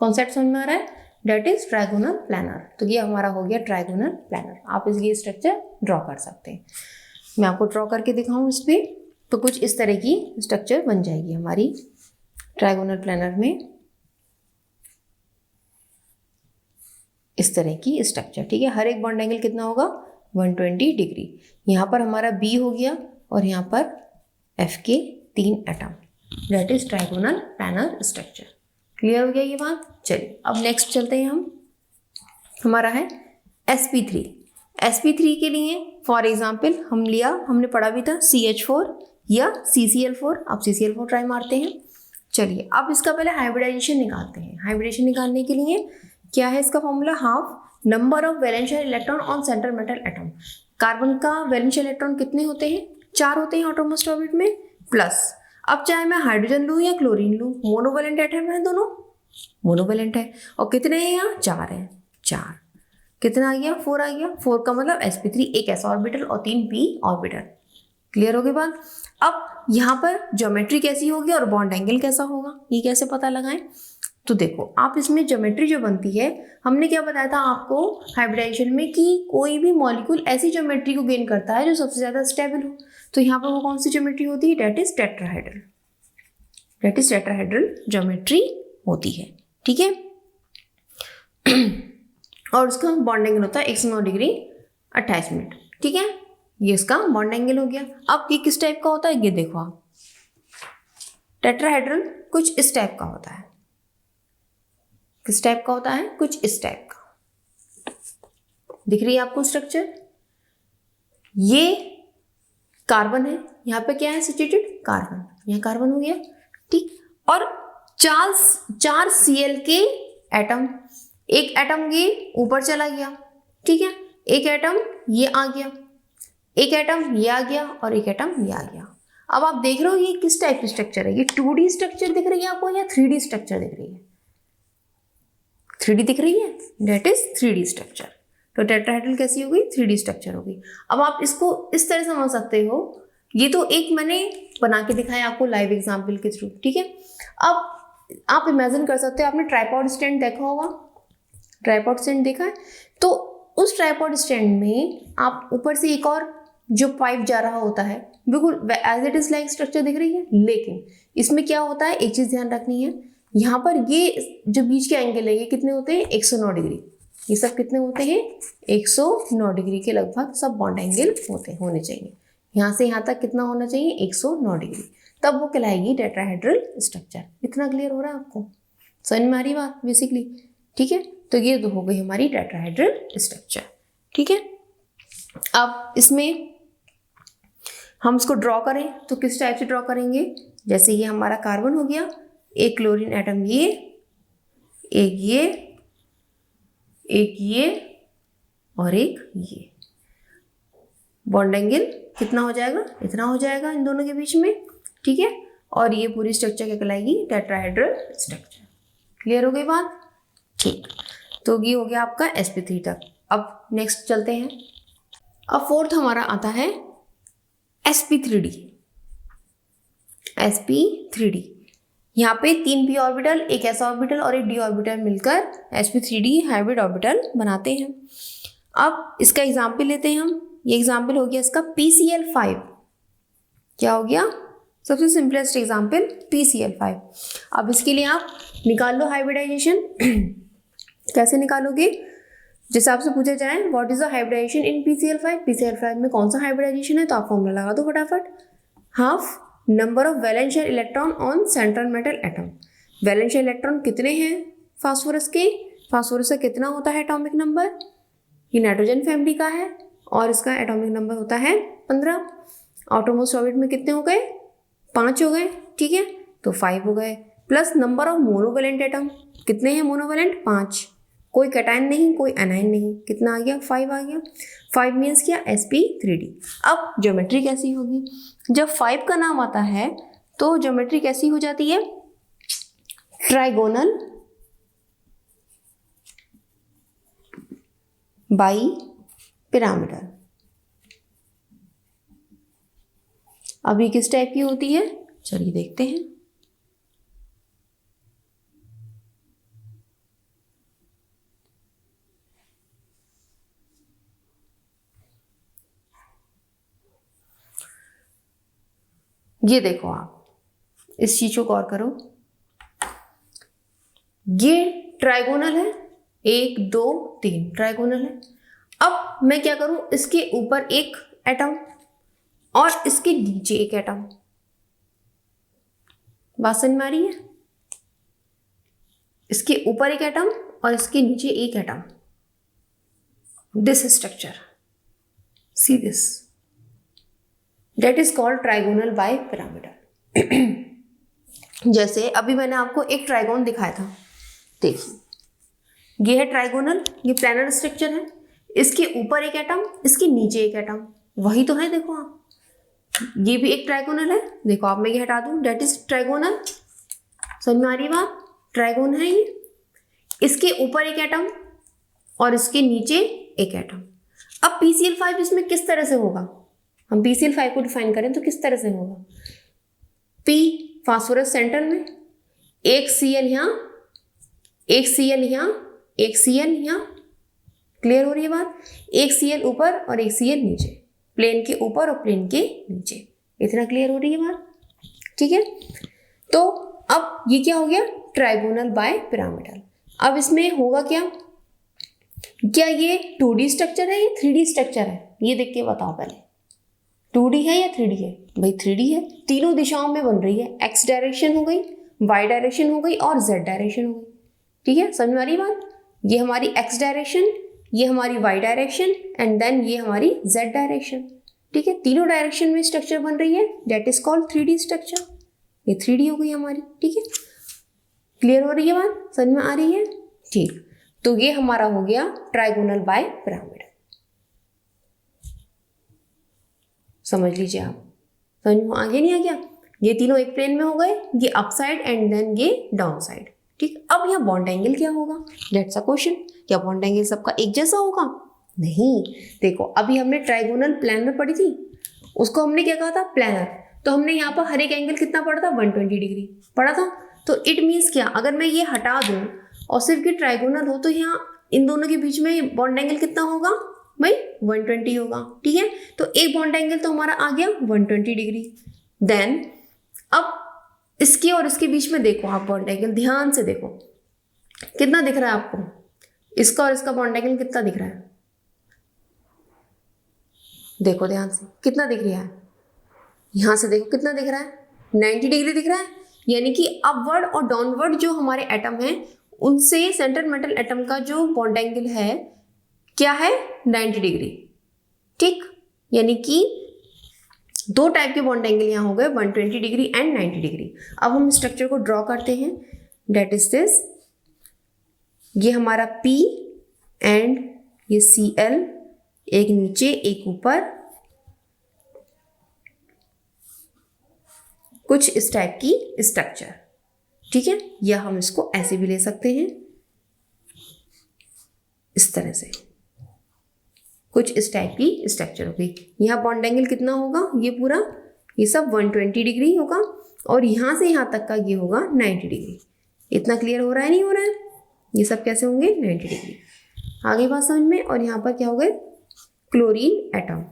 कॉन्सेप्ट समझ में आ रहा है। That is trigonal planar. तो ये हमारा हो गया ट्राइगोनल प्लानर। आप इसकी स्ट्रक्चर ड्रॉ कर सकते हैं। मैं आपको ड्रॉ करके दिखाऊं इस पर, तो कुछ इस तरह की स्ट्रक्चर बन जाएगी हमारी ट्राइगोनल प्लानर में, इस तरह की स्ट्रक्चर। ठीक है, हर एक बॉन्ड एंगल कितना होगा 120 डिग्री। यहाँ पर हमारा बी हो गया और यहाँ पर एफ के 3 atom, that is trigonal planner structure. Clear हो गया ये बात। चलिए अब नेक्स्ट चलते हैं हम, हमारा है sp3। sp3 के लिए फॉर एग्जाम्पल हमने पढ़ा भी था CH4 या CCl4। आप CCl4 ट्राई मारते हैं। चलिए अब इसका पहले हाइब्रिडाइजेशन निकालते हैं। हाइब्रिडेशन निकालने के लिए क्या है इसका formula, half number of वैलेंशियल electron on central metal atom. Carbon का वैलेंशियल इलेक्ट्रॉन कितने होते हैं, 4 होते हैं ऑटोमोस्ट ऑर्बिट में, प्लस अब चाहे मैं हाइड्रोजन लूँ या क्लोरीन लूँ, मोनोवेलेंट एटम है दोनों, मोनोवेलेंट है। और कितने हैं यहाँ, 4 हैं। 4 कितना आ गया, 4 आ गया। 4 का मतलब sp3 एक s ऑर्बिटल और 3 p ऑर्बिटल। क्लियर हो गई बात। अब यहाँ पर ज्योमेट्री कैसी होगी और बॉन्ड एंगल कैसा होगा, ये कैसे पता लगाएं। तो देखो आप इसमें ज्योमेट्री जो बनती है, हमने क्या बताया था आपको हाइब्रिडाइजेशन में कि कोई भी मॉलिक्यूल ऐसी ज्योमेट्री को गेन करता है जो सबसे ज़्यादा स्टेबल हो। तो यहाँ पर वो कौन सी ज्योमेट्री होती है, that is tetrahedral. That is tetrahedral geometry होती है। ठीक है और उसका बॉन्ड एंगल होता है 109 डिग्री 28 मिनट। ठीक है, ये इसका बॉन्ड एंगल हो गया। अब ये किस टाइप का होता है, ये देखो आप, टेट्राहेड्रल कुछ इस टाइप का होता है। किस टाइप का होता है, कुछ इस टाइप का। दिख रही है आपको स्ट्रक्चर, ये कार्बन है, यहाँ पे क्या है सिचुएटेड, कार्बन, यहाँ कार्बन हो गया। ठीक, और 4 Cl के एटम, एक एटम ये ऊपर चला गया। ठीक है, एक एटम ये आ गया, एक एटम ये आ गया और एक एटम ये आ गया। अब आप देख रहे हो ये किस टाइप की स्ट्रक्चर है, ये 2D स्ट्रक्चर दिख रही है आपको या 3D स्ट्रक्चर दिख रही है, 3D दिख रही है, डेट इज 3D स्ट्रक्चर। तो टेट्राहेड्रल कैसी होगी, 3D स्ट्रक्चर होगी। अब आप इसको इस तरह समझ सकते हो, ये तो एक मैंने बना के दिखाया आपको लाइव एग्जाम्पल के थ्रू। ठीक है, अब आप इमेजिन कर सकते हो, आपने ट्राइपॉड स्टैंड देखा होगा, ट्राइपॉड स्टैंड देखा है, तो उस ट्राइपॉड स्टैंड में आप ऊपर से एक और जो पाइप जा रहा होता है, बिल्कुल as it is like structure दिख रही है। लेकिन इसमें क्या होता है, एक चीज ध्यान रखनी है, यहाँ पर ये जो बीच के एंगल है ये कितने होते हैं, 109 डिग्री। ये सब कितने होते हैं, 109 डिग्री के लगभग सब बॉन्ड एंगल होने चाहिए। यहाँ से यहाँ तक कितना होना चाहिए, 109 डिग्री, तब वो कहलाएगी टेट्राहेड्रल स्ट्रक्चर। इतना क्लियर हो रहा है आपको, समझ में आ रही बात बेसिकली। ठीक है, तो ये तो हो गई हमारी टेट्राहेड्रल स्ट्रक्चर। ठीक है, अब इसमें हम इसको ड्रॉ करें तो किस टाइप से ड्रॉ करेंगे, जैसे ये हमारा कार्बन हो गया, एक क्लोरीन एटम ये, एक ये और एक ये, बॉन्ड एंगल कितना हो जाएगा, इतना हो जाएगा इन दोनों के बीच में। ठीक है, और ये पूरी स्ट्रक्चर क्या कहलाएगी, टेट्राहेड्रल स्ट्रक्चर। क्लियर हो गई बात। ठीक, तो ये हो गया आपका sp3 तक। अब नेक्स्ट चलते हैं। अब फोर्थ हमारा आता है sp3d। sp3d यहाँ पे 3 p ऑर्बिटल, एक s ऑर्बिटल और एक d ऑर्बिटल मिलकर sp3d हाइब्रिड ऑर्बिटल बनाते हैं। अब इसका एग्जाम्पल लेते हैं हम। ये एग्जाम्पल हो गया इसका PCl5। क्या हो गया, सबसे सिंपलेस्ट एग्जाम्पल PCl5। अब इसके लिए आप निकाल लो हाइब्रिडाइजेशन। कैसे निकालोगे, जैसे आपसे पूछा जाए what is the hybridization in PCl5, PCl5 में कौन सा हाइब्रिडाइजेशन है, तो आप फॉर्मूला लगा दो फटाफट, half number of वैलेंशियल electron on central metal atom. वैलेंशियल electron कितने हैं फास्फोरस के, फास्फोरस का कितना होता है एटॉमिक नंबर, ये नाइट्रोजन फैमिली का है और इसका एटॉमिक नंबर होता है 15। ऑटोमोस्ट ऑर्बिट में कितने हो गए, 5 हो गए। ठीक है, तो 5 हो गए, plus number of monovalent atom, कितने हैं मोनोवेलेंट, 5, कोई कैटायन नहीं कोई एनायन नहीं, कितना आ गया, 5 आ गया। 5 मीन्स क्या, sp3d। अब ज्योमेट्री कैसी होगी, जब 5 का नाम आता है तो ज्योमेट्री कैसी हो जाती है, ट्राइगोनल बाई पिरामिडल। अब ये किस टाइप की होती है, चलिए देखते हैं। ये देखो आप इस चीज को गौर करो, ये ट्राइगोनल है, 1 2 3 ट्राइगोनल है। अब मैं क्या करूं, इसके ऊपर एक एटम और इसके नीचे एक एटम, बात समझ में आ रही है? इसके ऊपर एक एटम और इसके नीचे एक atom, this structure, see this, that is called trigonal bipyramidal. जैसे अभी मैंने आपको एक ट्राइगोन दिखाया था, देखिए ये है ट्राइगोनल, ये प्लैनर स्ट्रक्चर है, इसके ऊपर एक एटम, इसके नीचे एक एटम, वही तो है। देखो आप, ये भी एक ट्राइगोनल है, देखो आप, मैं ये हटा दूं, दैट इज ट्राइगोनल। समझ में आ रही बात? ट्राइगोन है ये, इसके ऊपर एक एटम और इसके नीचे एक एटम। अब PCl5 इसमें किस तरह से होगा, हम PCl5 को डिफाइन करें तो किस तरह से होगा, P फास्फोरस सेंटर में, एक Cl यहाँ, एक Cl यहाँ, एक Cl यहाँ, क्लियर हो रही है बात? एक Cl ऊपर और एक Cl नीचे, प्लेन के ऊपर और प्लेन के नीचे, इतना क्लियर हो रही है बात? ठीक है, तो अब ये क्या हो गया, ट्राइगोनल बाय पिरामिडल। अब इसमें होगा क्या, क्या ये 2D स्ट्रक्चर है या 3D स्ट्रक्चर है, ये देख के बताओ पहले, 2D है या 3D है? भाई 3D है, तीनों दिशाओं में बन रही है, x डायरेक्शन हो गई, y डायरेक्शन हो गई और z डायरेक्शन हो गई। ठीक है, समझ में आ रही बात? ये हमारी x डायरेक्शन, ये हमारी y डायरेक्शन एंड देन ये हमारी z डायरेक्शन। ठीक है, तीनों डायरेक्शन में स्ट्रक्चर बन रही है, that is called 3D structure. ये 3D हो गई हमारी। ठीक है, क्लियर हो रही है बात, समझ में आ रही है? ठीक, तो ये हमारा हो गया ट्राइगोनल बाय पिरामिड। समझ लीजिए आप, समझ में आ गया नहीं आ गया? ये तीनों एक प्लेन में हो गए, ये अप साइड एंड देन ये डाउन साइड। ठीक, अब यहाँ बॉन्ड एंगल क्या होगा, दैट्स अ क्वेश्चन। क्या बॉन्ड एंगल सबका एक जैसा होगा? नहीं, देखो अभी हमने ट्राइगोनल प्लैनर पढ़ी थी, उसको हमने क्या कहा था, प्लैनर, तो हमने यहाँ पर हर एक एंगल कितना पढ़ा था, 120 डिग्री पढ़ा था। तो इट मीन्स क्या, अगर मैं ये हटा दूँ और सिर्फ ये ट्राइगोनल हो तो यहाँ इन दोनों के बीच में बॉन्ड एंगल कितना होगा भाई, 120 होगा। ठीक है, तो एक बॉन्ड एंगल तो हमारा आ गया 120 डिग्री। देन अब इसके और इसके बीच में देखो आप बॉन्ड एंगल, ध्यान से देखो कितना दिख रहा है आपको, इसका और इसका बॉन्ड एंगल कितना दिख रहा है, देखो ध्यान से कितना दिख रहा है, यहाँ से देखो कितना दिख रहा है, 90 डिग्री दिख रहा है। यानी कि अपवर्ड और डाउनवर्ड जो हमारे एटम हैं उनसे सेंट्रल मेटल एटम का जो बॉन्ड एंगल है क्या है, 90 डिग्री। ठीक, यानी कि दो टाइप के बॉन्ड एंगल यहाँ हो गए, 120 डिग्री एंड 90 डिग्री। अब हम स्ट्रक्चर को ड्रॉ करते हैं, डेट इज दिस, ये हमारा P एंड ये Cl, एक नीचे एक ऊपर, कुछ इस टाइप की स्ट्रक्चर। ठीक है, या हम इसको ऐसे भी ले सकते हैं, इस तरह से कुछ इस टाइप की स्ट्रक्चर होगी। यहाँ बॉन्ड एंगल कितना होगा, ये पूरा ये सब 120 डिग्री होगा और यहाँ से यहाँ तक का ये होगा 90 डिग्री। इतना क्लियर हो रहा है नहीं हो रहा है? ये सब कैसे होंगे, 90 डिग्री। आगे बात समझ में। और यहाँ पर क्या हो गए, क्लोरीन एटम।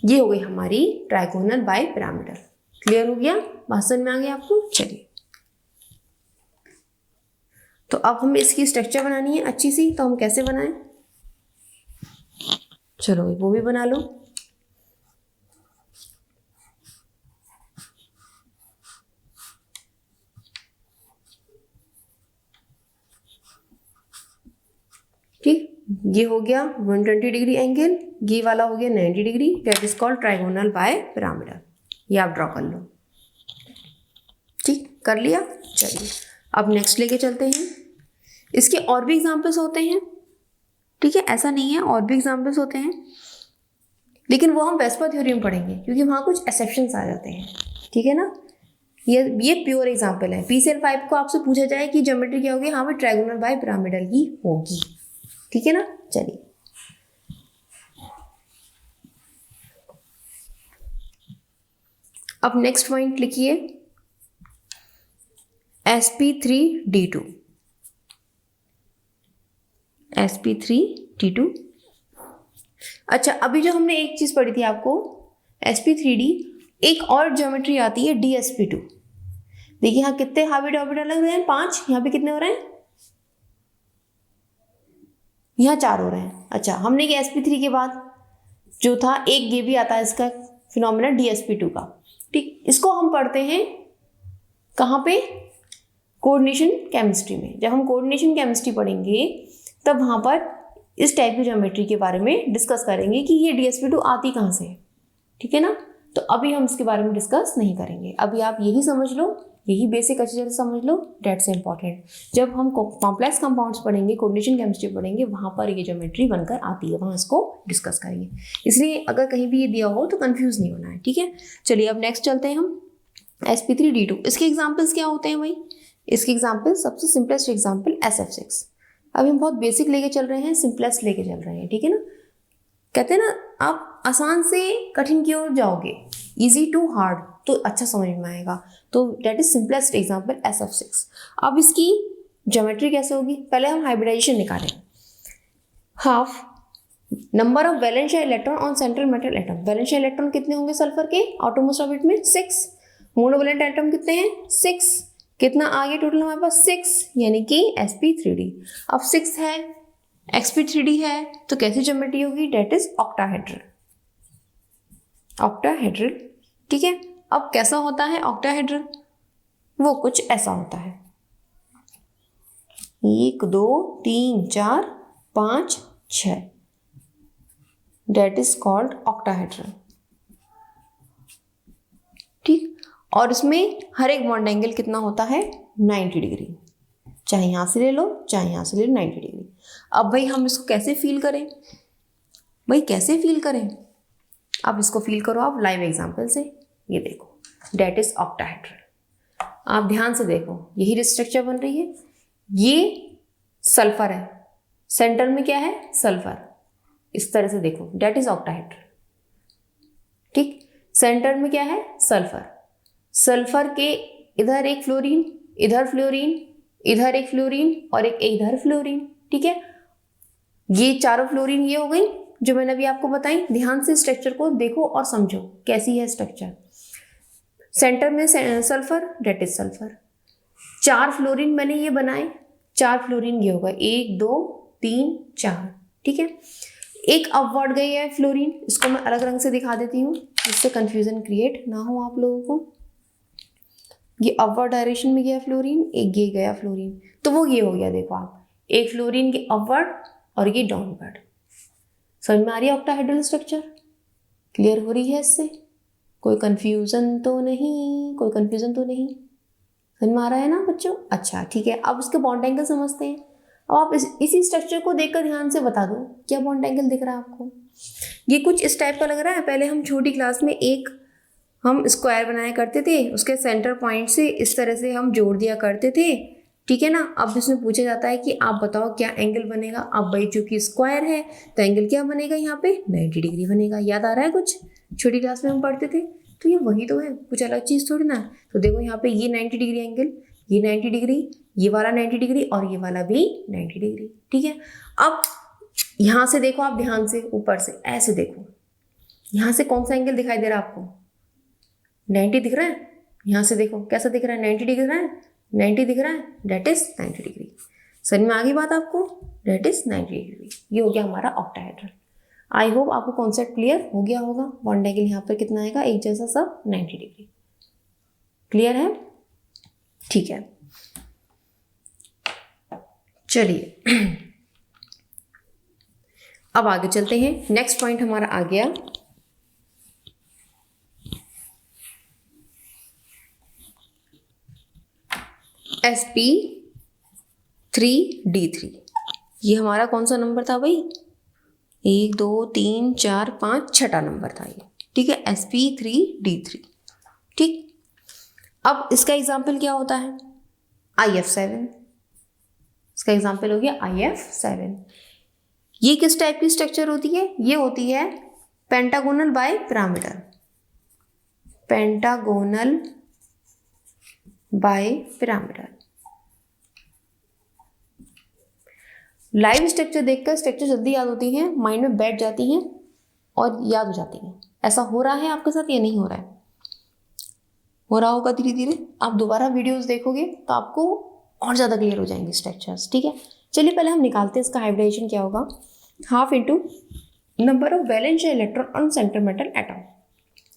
ये हो गई हमारी ट्राइगोनल बाय पिरामिडल। क्लियर हो गया, बात समझ में आ गया आपको? चलिए, तो अब हमें इसकी स्ट्रक्चर बनानी है अच्छी सी, तो हम कैसे बनाएं, चलो वो भी बना लो। ठीक, ये हो गया 120 डिग्री एंगल, ये वाला हो गया 90 degree, that is called trigonal bipyramidal. ये आप ड्रॉ कर लो। ठीक, कर लिया। चलिए अब नेक्स्ट लेके चलते हैं। इसके और भी एग्जाम्पल्स होते हैं, ठीक है, ऐसा नहीं है, और भी एग्जाम्पल्स होते हैं, लेकिन वो हम वेस्पर थ्योरी में पढ़ेंगे क्योंकि वहाँ कुछ एक्सेप्शंस आ जाते हैं। ठीक है ना, ये प्योर एग्जाम्पल है। PCl5 को आपसे पूछा जाए कि ज्योमेट्री क्या होगी, हाँ भाई ट्राइगोनल बाय पिरामिडल ही होगी। ठीक है ना, चलिए अब नेक्स्ट पॉइंट लिखिए, sp3d2। sp3d2। अच्छा, अभी जो हमने एक चीज पढ़ी थी आपको, sp3d, एक और ज्योमेट्री आती है DSP2। देखिए यहाँ कितने हाइब्रिड ऑर्बिटल लग रहे हैं, 5। यहाँ पे कितने हो रहे हैं, यहाँ 4 हो रहे हैं। अच्छा, हमने कि sp3 के बाद जो था एक ये भी आता है इसका फिनोमेना DSP2 का। ठीक, इसको हम पढ़ते हैं कहाँ पे, कोऑर्डिनेशन केमिस्ट्री में। जब हम कोऑर्डिनेशन केमिस्ट्री पढ़ेंगे तब वहाँ पर इस टाइप की ज्योमेट्री के बारे में डिस्कस करेंगे कि ये DSP2 आती कहाँ से है। ठीक है ना, तो अभी हम इसके बारे में डिस्कस नहीं करेंगे। अभी आप यही समझ लो, यही बेसिक अच्छी तरह से समझ लो, डेट्स इंपॉर्टेंट। जब हम कॉम्प्लेक्स कंपाउंड्स पढ़ेंगे, कोऑर्डिनेशन केमिस्ट्री पढ़ेंगे, वहाँ पर ये ज्योमेट्री बनकर आती है, वहाँ इसको डिस्कस करेंगे। इसलिए अगर कहीं भी ये दिया हो तो कंफ्यूज नहीं होना है। ठीक है, चलिए अब नेक्स्ट चलते हैं हम sp3d2। इसके एग्जाम्पल्स क्या होते हैं भाई, इसके एग्जाम्पल सबसे सिंपलेस्ट एग्जाम्पल SF6। अभी हम बहुत बेसिक लेके चल रहे हैं, सिंपलेस्ट लेके चल रहे हैं। ठीक है ना, कहते हैं ना आप आसान से कठिन की ओर जाओगे, इजी टू हार्ड तो अच्छा समझ में आएगा। तो that is simplest example SF6। अब इसकी ज्योमेट्री कैसे होगी, पहले हम हाइब्रिडाइजेशन निकालें। Half number of वैलेंशिया electron on central metal atom. वैलेंशिया electron कितने होंगे सल्फर के आउटरमोस्ट ऑर्बिट में, 6। मोनोवैलेंट एटम कितने हैं, 6। कितना आ गया टोटल हमारे पास, 6, यानी कि sp3d। अब 6 है, sp3d है, तो कैसी ज्योमेट्री होगी, डेट इज ऑक्टाहेड्रल। ऑक्टाहेड्रल, ठीक है। अब कैसा होता है ऑक्टाहेड्रल, वो कुछ ऐसा होता है, 1 2 3 4 5 6, डेट इज कॉल्ड ऑक्टाहेड्रल। ठीक, और इसमें हर एक बॉन्ड एंगल कितना होता है, 90 डिग्री। चाहे यहाँ से ले लो, चाहे यहाँ से ले लो, 90 डिग्री। अब भाई हम इसको कैसे फील करें, भाई कैसे फील करें, अब इसको फील करो आप लाइव एग्जांपल से। ये देखो, डेट इज ऑक्टाहेड्रल। आप ध्यान से देखो, यही स्ट्रक्चर बन रही है, ये सल्फर है, सेंटर में क्या है, सल्फर। इस तरह से देखो, डेट इज ऑक्टाहेड्रल। ठीक, सेंटर में क्या है, सल्फर। सल्फर के इधर एक फ्लोरीन, इधर फ्लोरीन, इधर एक फ्लोरीन और एक इधर फ्लोरीन। ठीक है, ये चारों फ्लोरीन ये हो गई जो मैंने अभी आपको बताई। ध्यान से स्ट्रक्चर को देखो और समझो कैसी है स्ट्रक्चर। सेंटर में sulphur, that is sulphur. 4 fluorine मैंने ये बनाए, 4 फ्लोरीन ये होगा, 1 2 3 4। ठीक है, एक अपवर्ड गई है फ्लोरीन, इसको मैं अलग रंग से दिखा देती हूँ जिससे कंफ्यूजन क्रिएट ना हो आप लोगों को। ये अपवर्ड डायरेक्शन में गया फ्लोरीन, एक ये गया फ्लोरीन, तो वो ये हो गया। देखो आप, एक फ्लोरीन के अपवर्ड और ये डाउनवर्ड। समझ में आ रही है ऑक्टाहेड्रल स्ट्रक्चर, क्लियर हो रही है इससे, कोई कंफ्यूजन तो नहीं, कोई कंफ्यूजन तो नहीं, समझ में आ रहा है ना बच्चों। अच्छा ठीक है, अब उसके बॉन्ड एंगल समझते हैं। अब आप इसी स्ट्रक्चर को देखकर ध्यान से बता दो क्या बॉन्ड एंगल दिख रहा है आपको। ये कुछ इस टाइप का लग रहा है। पहले हम छोटी क्लास में एक हम स्क्वायर बनाया करते थे, उसके सेंटर पॉइंट से इस तरह से हम जोड़ दिया करते थे। ठीक है ना, अब इसमें पूछा जाता है कि आप बताओ क्या एंगल बनेगा। अब भाई चूंकि स्क्वायर है तो एंगल क्या बनेगा, यहाँ पे 90 डिग्री बनेगा। याद आ रहा है कुछ, छोटी क्लास में हम पढ़ते थे। तो ये वही तो है, कुछ अलग चीज़ थोड़ी ना। तो देखो यहाँ पे ये 90 डिग्री एंगल, ये 90 डिग्री, ये वाला 90 डिग्री और ये वाला भी 90 डिग्री। ठीक है, अब यहाँ से देखो आप ध्यान से, ऊपर से ऐसे देखो, यहाँ से कौन सा एंगल दिखाई दे रहा है आपको, 90 दिख रहा है। यहाँ से देखो कैसा दिख रहा है, 90 दिख रहा है, 90 दिख रहा है, डेट इज 90 डिग्री। समझ में आ गई बात आपको, डेट इज 90 डिग्री। ये हो गया हमारा ऑक्टाहेड्रल। आई होप आपको कॉन्सेप्ट क्लियर हो गया होगा। बॉन्ड एंगल यहाँ पर कितना आएगा, एक जैसा सब 90 डिग्री। क्लियर है, ठीक है। चलिए अब आगे चलते हैं। नेक्स्ट पॉइंट हमारा आ गया sp3d3। ये हमारा कौन सा नंबर था भाई, 1 2 3 4 5 छठा नंबर था ये। ठीक है, sp3d3। ठीक, अब इसका एग्जाम्पल क्या होता है, IF7। इसका एग्जाम्पल हो गया IF7। ये किस टाइप की स्ट्रक्चर होती है, ये होती है pentagonal bipyramidal. Pentagonal bipyramidal. Live structure देखकर स्ट्रक्चर जल्दी याद होती हैं, माइंड में बैठ जाती हैं और याद हो जाती हैं। ऐसा हो रहा है आपके साथ या नहीं हो रहा है, हो रहा होगा धीरे धीरे। आप दोबारा वीडियोस देखोगे तो आपको और ज़्यादा क्लियर हो जाएंगे स्ट्रक्चर्स, ठीक है। चलिए पहले हम निकालते हैं इसका हाइब्रिडाइजेशन क्या होगा। Half into number of valence electron on centre metal atom.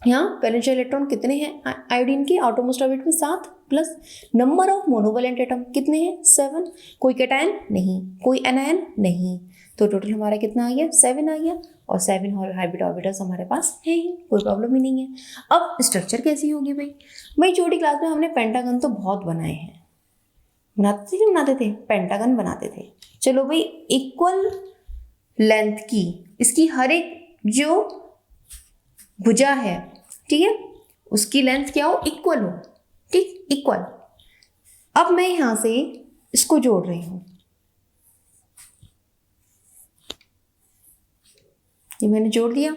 यहाँ वैलेंस इलेक्ट्रॉन कितने हैं आयोडीन के, आउटरमोस्ट ऑर्बिट में 7, plus number of monovalent atom कितने हैं 7। कोई कैटायन नहीं, कोई एनायन नहीं, तो टोटल हमारा कितना आ गया 7 आ गया। और 7 हाइब्रिड ऑर्बिटल्स हमारे पास है ही, कोई प्रॉब्लम ही नहीं है। अब स्ट्रक्चर कैसी होगी भाई छोटी क्लास में हमने पेंटागन तो बहुत बनाए हैं, बनाते थे नहीं बनाते थे, पेंटागन बनाते थे। चलो भाई इक्वल लेंथ की इसकी हर एक जो भुजा है, ठीक है, उसकी लेंथ क्या हो, इक्वल हो, ठीक, इक्वल। अब मैं यहां से इसको जोड़ रही हूं, ये मैंने जोड़ दिया।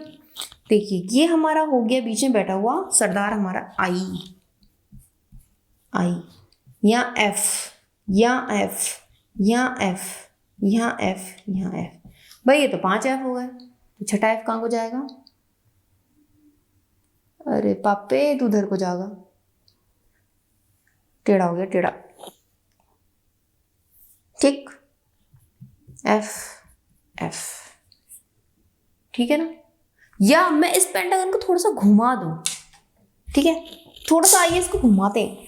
देखिए ये हमारा हो गया बीच में बैठा हुआ सरदार हमारा आई, या एफ, या एफ, या एफ, या एफ, या एफ। भाई ये तो 5 एफ हो गए, तो छठा एफ कहाँ को जाएगा। अरे पापे तू उधर को जाएगा, टेढ़ा हो गया, टेढ़ा, ठीक, एफ एफ, ठीक है ना। या मैं इस पेंटागन को थोड़ा सा घुमा दूं, ठीक है, थोड़ा सा आइए इसको घुमाते हैं।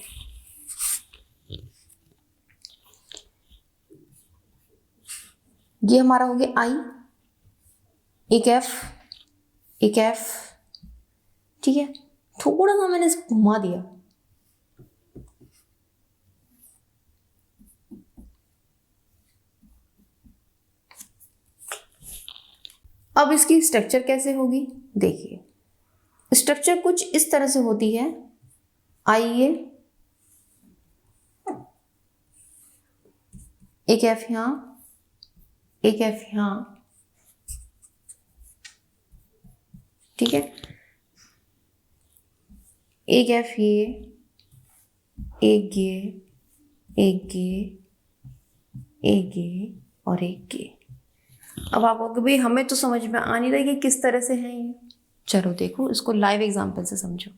ये हमारा हो गया आई, एक एफ, एक एफ, ठीक है, थोड़ा सा मैंने इसको घुमा दिया। अब इसकी स्ट्रक्चर कैसे होगी, देखिए स्ट्रक्चर कुछ इस तरह से होती है। आइए एक एफ यहां, एक एफ यहां, ठीक है, एक एफ ये, एक ये, एक ये, एक ये और एक ये। अब आप कहोगे भाई हमें तो समझ में आ नहीं रही कि किस तरह से है ये। चलो देखो इसको लाइव एग्जांपल से समझो।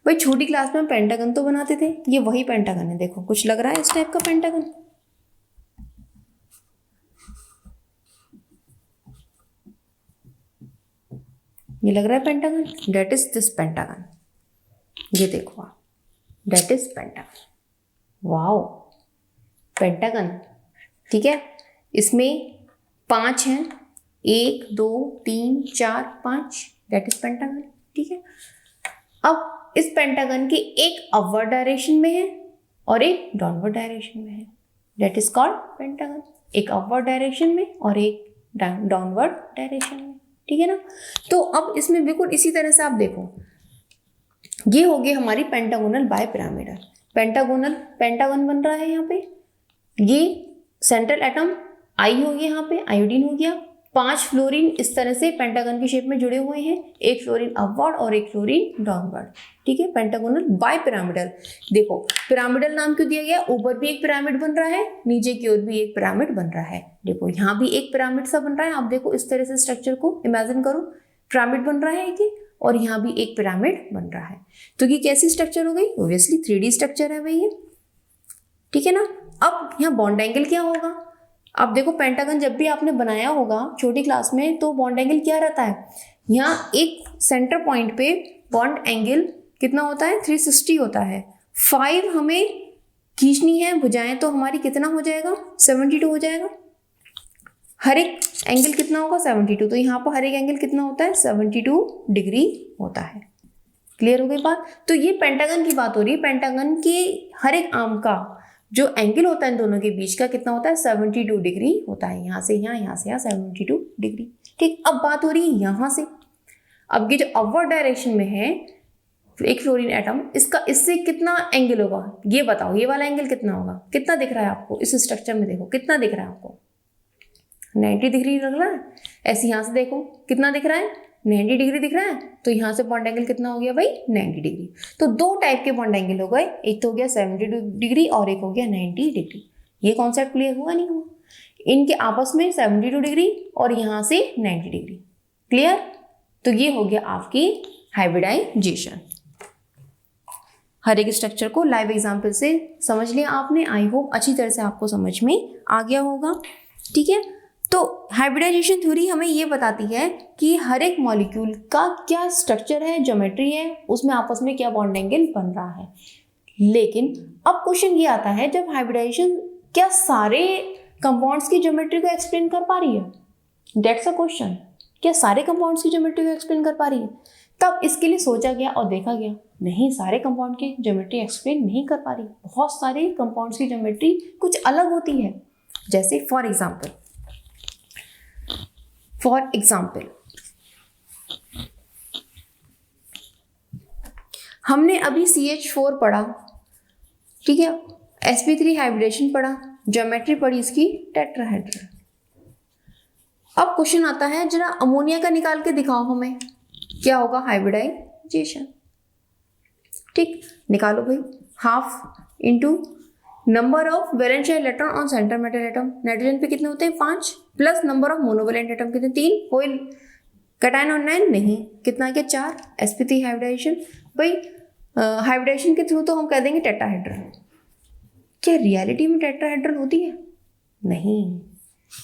भाई छोटी क्लास में हम पेंटागन तो बनाते थे, ये वही पेंटागन है, देखो कुछ लग रहा है इस टाइप का पेंटागन। ये लग रहा है pentagon, that is this pentagon. ये देखो आप, that is pentagon, wow pentagon, ठीक है। इसमें 5 हैं, 1 2 3 4 5, डेट इज पेंटागन, ठीक है। अब इस पेंटागन के एक अपवर्ड डायरेक्शन में है और एक डाउनवर्ड डायरेक्शन में है, डेट इज कॉल्ड पेंटागन। एक अपवर्ड डायरेक्शन में और एक डाउनवर्ड डायरेक्शन में, ठीक है ना। तो अब इसमें बिल्कुल इसी तरह से आप देखो, ये हो गई हमारी पेंटागोनल बाय पिरामिडल। पेंटागन बन रहा है यहाँ पे, ये सेंट्रल एटम आई हो गया, यहाँ पे आयोडीन हो गया, 5 फ्लोरीन इस तरह से पेंटागन की शेप में जुड़े हुए हैं, एक फ्लोरीन अपवर्ड और एक फ्लोरीन डाउनवर्ड, ठीक है। Pentagonal bipyramidal. देखो पिरामिडल नाम क्यों दिया गया, ऊपर भी एक पिरामिड बन रहा है, नीचे की ओर भी एक पिरामिड बन रहा है। देखो यहाँ भी एक पिरामिड सा बन रहा है, आप देखो इस तरह से स्ट्रक्चर को इमेजिन करो, पिरामिड बन रहा है कि, और यहाँ भी एक पिरामिड बन रहा है। तो ये कैसी स्ट्रक्चर हो गई, ऑब्वियसली 3D स्ट्रक्चर है भाई ये, ठीक है ना। अब यहाँ बॉन्ड एंगल क्या होगा, अब देखो पेंटागन जब भी आपने बनाया होगा छोटी क्लास में तो बॉन्ड एंगल क्या रहता है, यहाँ एक सेंटर पॉइंट पे बॉन्ड एंगल कितना होता है 360 होता है। 5 हमें खींचनी है भुजाएं, तो हमारी कितना हो जाएगा 72 हो जाएगा। हर एक एंगल कितना होगा 72, तो यहाँ पर हर एक एंगल कितना होता है 72 डिग्री होता है। क्लियर हो गई बात। तो ये पेंटागन की बात हो रही है, पेंटागन के हर एक आर्म का जो एंगल होता है इन दोनों के बीच का कितना होता है 72 डिग्री होता है, यहाँ से यहाँ, यहाँ से यहाँ 72 डिग्री, ठीक। अब बात हो रही है यहाँ से, अब ये जो अपवर्ड डायरेक्शन में है एक फ्लोरीन एटम, इसका इससे कितना एंगल होगा ये बताओ, ये वाला एंगल कितना होगा, कितना दिख रहा है आपको इस स्ट्रक्चर में, देखो कितना दिख रहा है आपको 90 डिग्री लग रहा है। ऐसे यहाँ से देखो कितना दिख रहा है 90 डिग्री दिख रहा है, तो यहाँ से बॉन्ड एंगल कितना हो गया भाई 90 डिग्री। तो 2 टाइप के बॉन्ड एंगल हो गए, एक तो हो गया 70 डिग्री और एक हो गया 90 डिग्री। ये कॉन्सेप्ट क्लियर हुआ नहीं हुआ, इनके आपस में 72 डिग्री और यहाँ से 90 डिग्री, क्लियर। तो ये हो गया आपकी हाइब्रिडाइजेशन। हर एक स्ट्रक्चर को लाइव एग्जाम्पल से समझ लिया आपने। आई होप अच्छी तरह से आपको समझ में आ गया होगा। ठीक है, तो हाइब्रिडाइजेशन थ्योरी हमें ये बताती है कि हर एक मॉलिक्यूल का क्या स्ट्रक्चर है, ज्योमेट्री है, उसमें आपस में क्या बॉन्ड एंगल बन रहा है। लेकिन अब क्वेश्चन ये आता है, जब हाइब्रिडाइजेशन क्या सारे कंपाउंड्स की ज्योमेट्री को एक्सप्लेन कर पा रही है? That's a question. क्या सारे कंपाउंड्स की ज्योमेट्री को एक्सप्लेन कर पा रही है? तब इसके लिए सोचा गया और देखा गया नहीं, सारे कंपाउंड की ज्योमेट्री एक्सप्लेन नहीं कर पा रही। बहुत सारे कंपाउंड्स की ज्योमेट्री कुछ अलग होती है। जैसे फॉर एग्जाम्पल हमने अभी CH4 पढ़ा, ठीक है, sp3 हाइब्रिडेशन पढ़ा, ज्योमेट्री पढ़ी इसकी टेट्राहेड्रल। अब क्वेश्चन आता है, जरा अमोनिया का निकाल के दिखाओ हमें, क्या होगा हाइब्रिडाइजेशन। ठीक, निकालो भाई। Half into number of valence electron on centre metal atom, nitrogen पे कितने होते हैं 5, plus number of monovalent atom कितने 3, कोई कैटायन और नाइन नहीं, कितना क्या 4, sp3 हाइब्रिडाइजेशन। भाई हाइब्रिडाइजेशन के थ्रू तो हम कह देंगे टेट्राहेड्रल। क्या रियलिटी में टेट्राहेड्रल होती है? नहीं,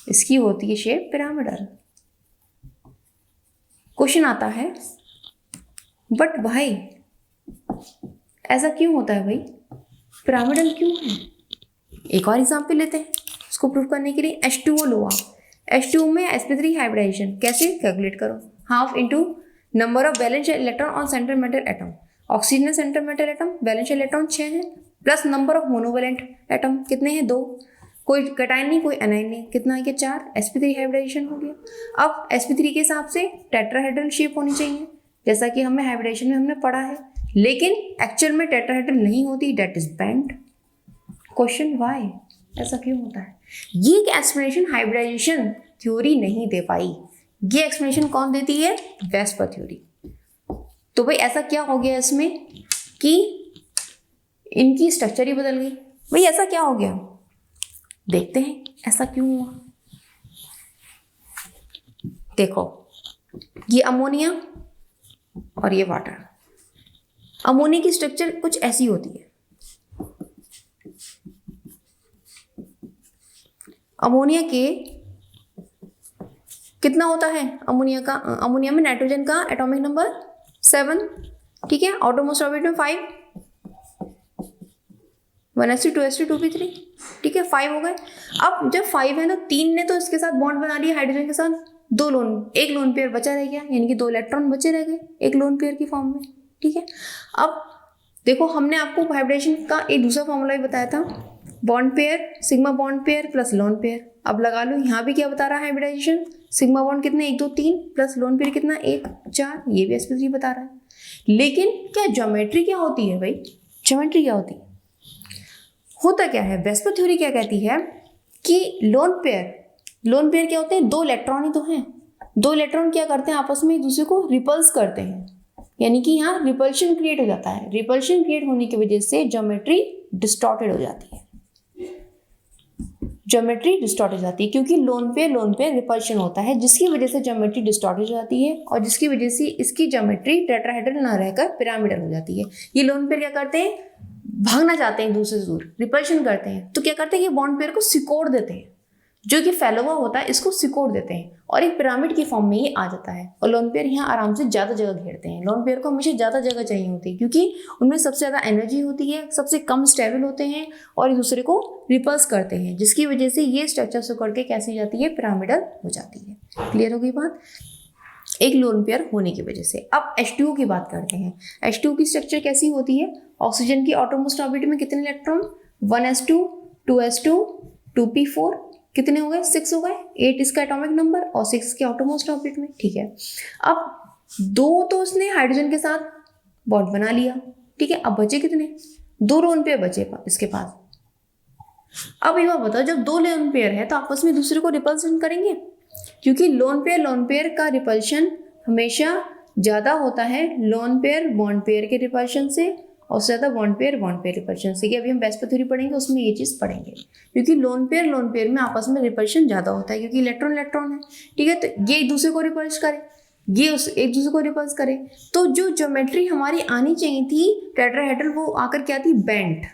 इसकी होती है शेप पिरामिडल। क्वेश्चन आता है, बट भाई ऐसा क्यों होता है भाई, पिरामिडल क्यों है? एक और एग्जांपल लेते हैं इसको प्रूव करने के लिए। H2O लो आप, H2O में sp3 हाइब्रिडाइजेशन कैसे कैलकुलेट करो, half into number of valence electron on centre metal atom, oxygen centre metal atom, valence electron 6 है, plus number of monovalent atom कितने हैं 2, कोई कैटायन नहीं कोई एनाइन नहीं, कितना है कि 4, sp3 हाइब्रिडाइजेशन हो गया। अब sp3 के हिसाब से टेट्राहेड्रल शेप होनी चाहिए, जैसा कि हमें हाइब्रिडाइजेशन में हमने पढ़ा है, लेकिन एक्चुअल में टेट्राहेड्रल नहीं होती, that is bend. Question why, ऐसा क्यों होता है? ये एक्सप्लेनेशन हाइब्रिडाइजेशन थ्योरी नहीं दे पाई, ये एक्सप्लेनेशन कौन देती है? VSEPR theory. तो भाई ऐसा क्या हो गया इसमें कि इनकी स्ट्रक्चर ही बदल गई। भाई ऐसा क्या हो गया, देखते हैं ऐसा क्यों हुआ। देखो, ये अमोनिया और ये वाटर। अमोनिया की स्ट्रक्चर कुछ ऐसी होती है। अमोनिया के कितना होता है, अमोनिया का, अमोनिया में नाइट्रोजन का एटॉमिक नंबर 7, ठीक है, आउटरमोस्ट ऑर्बिट में 5, 1s2 2s2 2p3, ठीक है, 5 हो गए। अब जब 5 है तो 3 ने तो इसके साथ बॉन्ड बना लिया हाइड्रोजन के साथ, एक लोन पेयर बचा रह गया, यानी कि 2 इलेक्ट्रॉन बचे रह गए एक लोन पेयर की फॉर्म में, ठीक है। अब देखो, हमने आपको हाइब्रिडेशन का एक दूसरा फॉर्मूला भी बताया था, bond pair sigma bond pair plus lone pair. अब लगा लो, यहाँ भी क्या बता रहा है हाइब्रिडाइजेशन, सिग्मा बॉन्ड कितने 1 2 3 प्लस लोन पेयर कितना 1 4, ये भी sp3 बता रहा है। लेकिन क्या ज्योमेट्री क्या होती है भाई, ज्योमेट्री क्या होती है, होता क्या है, वेस्पर थ्योरी क्या कहती है कि लोन पेयर क्या होते हैं, 2 इलेक्ट्रॉन ही तो हैं, 2 इलेक्ट्रॉन क्या करते हैं आपस में एक दूसरे को रिपल्स करते हैं, यानी कि यहाँ रिपल्शन क्रिएट हो जाता है। रिपल्शन क्रिएट होने की वजह से ज्योमेट्री डिस्टॉर्टेड हो जाती है, क्योंकि लोन पेयर रिपल्शन होता है, जिसकी वजह से ज्योमेट्री डिस्टॉर्टेड हो जाती है, और जिसकी वजह से इसकी ज्योमेट्री टेट्राहेड्रल ना रहकर पिरामिडल हो जाती है। ये लोन पेयर क्या करते हैं, भागना चाहते हैं एक दूसरे से दूर, रिपल्शन करते हैं, तो क्या करते हैं ये बॉन्ड पेयर को सिकोड़ देते हैं, जो कि फैला हुआ होता है इसको सिकोड़ देते हैं और एक पिरामिड की फॉर्म में ये आ जाता है। और लोन पेयर यहाँ आराम से ज़्यादा जगह घेरते हैं। लोन पेयर को हमेशा ज़्यादा जगह चाहिए होती है, क्योंकि उनमें सबसे ज़्यादा एनर्जी होती है, सबसे कम स्टेबल होते हैं और एक दूसरे को रिपल्स करते हैं, जिसकी वजह से ये स्ट्रक्चर सिकोड़ के कैसी जाती है, पिरामिडल हो जाती है। क्लियर हो गई बात, एक लोन पेयर होने की वजह से। अब H2O की बात करते हैं। H2O की स्ट्रक्चर कैसी होती है, ऑक्सीजन की आउटरमोस्ट ऑर्बिट में कितने इलेक्ट्रॉन, 1s2 2s2 2p4, कितने हो गए 6 हो गए, 8 इसका एटॉमिक नंबर और 6 के आउटरमोस्ट ऑर्बिट में, ठीक है। अब 2 तो उसने हाइड्रोजन के साथ बॉन्ड बना लिया, ठीक है। अब बचे कितने, 2 लोन पेयर बचे इसके पास। अब एक बात बताओ, जब 2 लोन पेयर है तो आपस में दूसरे को रिपल्सन करेंगे, क्योंकि लोन पेयर का रिपल्शन हमेशा ज़्यादा होता है लोन पेयर बॉन्ड पेयर के रिपल्शन से, और उससे ज़्यादा बॉन्ड पेयर रिपल्शन से। कि अभी हम वेस्पर थ्योरी पढ़ेंगे उसमें ये चीज़ पढ़ेंगे, क्योंकि लोन पेयर में आपस में रिपल्शन ज़्यादा होता है, क्योंकि इलेक्ट्रॉन है, ठीक है। तो ये एक दूसरे को रिपल्स करे, ये उस एक दूसरे को रिपल्स करे। तो जो ज्योमेट्री हमारी आनी चाहिए थी टेट्राहेड्रल, वो आकर क्या आती, बेंट,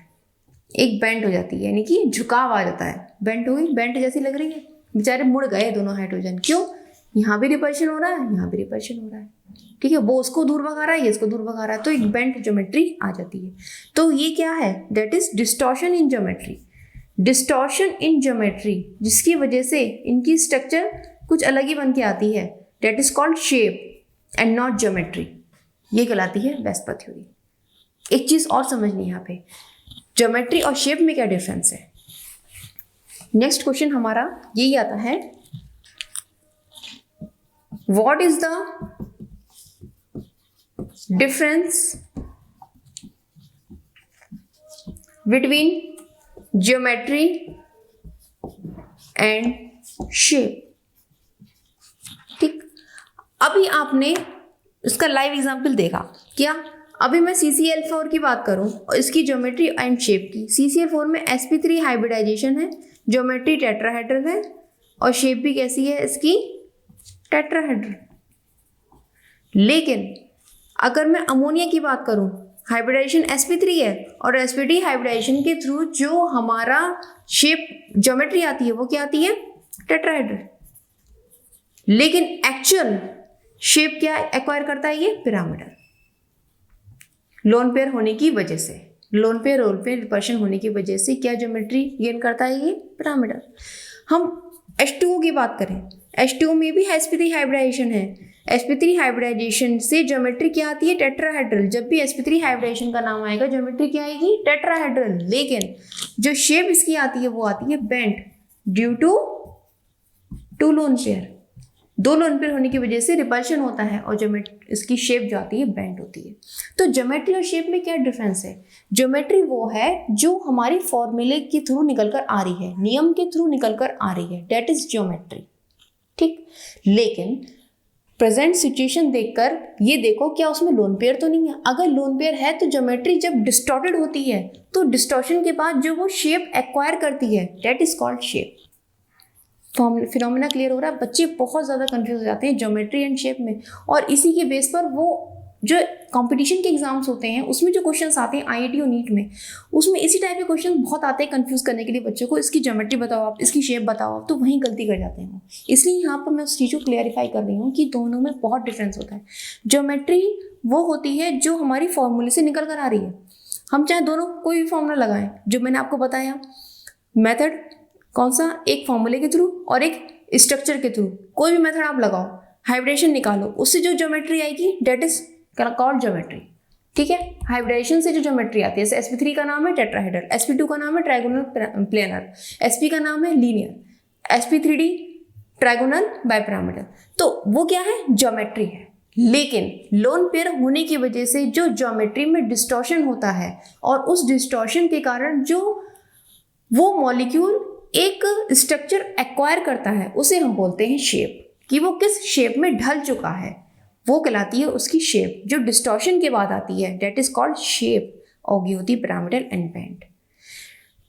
एक बेंट हो जाती है, यानी कि झुकाव आ जाता है, बेंट हो गई, बेंट जैसी लग रही है, बेचारे मुड़ गए दोनों हाइड्रोजन। क्यों? यहाँ भी रिपल्शन हो रहा है, यहाँ भी रिपल्शन हो रहा है, ठीक है, वो उसको दूर भगा रहा है, ये इसको दूर भगा रहा है, तो एक बेंट ज्योमेट्री आ जाती है। तो ये क्या है, that is distortion in geometry. Distortion in geometry, जिसकी वजह से इनकी स्ट्रक्चर कुछ अलग ही बन के आती है, that is called shape and not geometry. ये कहलाती है वेस्पर थ्योरी। एक चीज और समझनी है यहाँ पे, ज्योमेट्री और शेप में क्या डिफरेंस है। नेक्स्ट क्वेश्चन हमारा यही आता है, what is the difference between geometry and shape। ठीक, अभी आपने इसका लाइव एग्जांपल देखा क्या? अभी मैं CCl4 की बात करूं और इसकी ज्योमेट्री एंड शेप की। CCl4 में sp3 हाइब्रिडाइजेशन है, ज्योमेट्री टेट्राहेड्रल है और शेप भी कैसी है इसकी, टेट्राहेड्रल। लेकिन अगर मैं अमोनिया की बात करूं, हाइब्रिडाइजेशन sp3 है और sp3 हाइब्रिडाइजेशन के थ्रू जो हमारा शेप ज्योमेट्री आती है वो क्या आती है, टेट्राहेड्रल। लेकिन एक्चुअल शेप क्या एक्वायर करता है, ये पिरामिडल। लोन पेयर होने की वजह से, lone pair lone pair repulsion होने की वजह से क्या ज्योमेट्री गेन करता है, ये पिरामिडल। हम H2O की बात करें, H2O में भी sp3 हाइब्रिडाइजेशन है। sp3 हाइब्रिडाइजेशन से ज्योमेट्री क्या आती है, टेट्राहेड्रल। जब भी sp3 हाइब्रिडाइजेशन का नाम आएगा ज्योमेट्री क्या आएगी, टेट्राहेड्रल। लेकिन जो शेप इसकी आती है वो आती है bent due to two lone pair. दो लोन पेयर होने की वजह से रिपल्शन होता है और ज्योमेट्री इसकी शेप जो आती है बेंट होती है। तो ज्योमेट्री और शेप में क्या डिफरेंस है? ज्योमेट्री वो है जो हमारी फॉर्मूले के थ्रू निकल कर आ रही है, नियम के थ्रू निकल कर आ रही है, दैट इज ज्योमेट्री। ठीक, लेकिन प्रेजेंट सिचुएशन देखकर ये देखो क्या उसमें लोन पेयर तो नहीं है। अगर लोन पेयर है तो ज्योमेट्री जब डिस्टॉर्टेड होती है तो डिस्टॉर्शन के बाद जो वो शेप एक्वायर करती है that is called shape. Phenomena clear हो रहा है? बच्चे बहुत ज़्यादा कंफ्यूज हो जाते हैं ज्योमेट्री एंड शेप में, और इसी के बेस पर वो जो कंपटीशन के एग्जाम्स होते हैं उसमें जो क्वेश्चंस आते हैं IIT और नीट में, उसमें इसी टाइप के क्वेश्चन बहुत आते हैं कंफ्यूज करने के लिए बच्चों को। इसकी ज्योमेट्री बताओ आप, इसकी शेप बताओ आप, तो वहीं गलती कर जाते हैं। इसलिए यहाँ पर मैं उस चीज़ को क्लियरिफाई कर रही हूँ कि दोनों में बहुत डिफरेंस होता है। ज्योमेट्री वो होती है जो हमारी फॉर्मूले से निकल कर आ रही है। हम चाहे दोनों कोई भी फॉर्मूला लगाएं, जो मैंने आपको बताया मेथड कौन सा, एक फॉर्मूले के थ्रू और एक स्ट्रक्चर के थ्रू, कोई भी मेथड आप लगाओ, हाइब्रिडेशन निकालो, उससे जो ज्योमेट्री आएगी दैट इज कॉल्ड ज्योमेट्री। ठीक है, हाइब्रिडेशन से जो ज्योमेट्री आती है, जैसे sp3 का नाम है टेट्राहेड्रल, sp2 का नाम है ट्राइगोनल प्लेनर, sp का नाम है लीनियर, sp3d ट्राइगोनल बाइपिरामिडल। तो वो क्या है, ज्योमेट्री है। लेकिन लोन पेयर होने की वजह से जो ज्योमेट्री में डिस्टॉर्शन होता है और उस डिस्टॉर्शन के कारण जो वो मॉलिक्यूल एक स्ट्रक्चर एक्वायर करता है उसे हम बोलते हैं शेप, कि वो किस शेप में ढल चुका है, वो कहलाती है उसकी शेप। जो डिस्टॉर्शन के बाद आती है दैट इज कॉल्ड शेप, और ये होती है पिरामिडल एंड बेंट।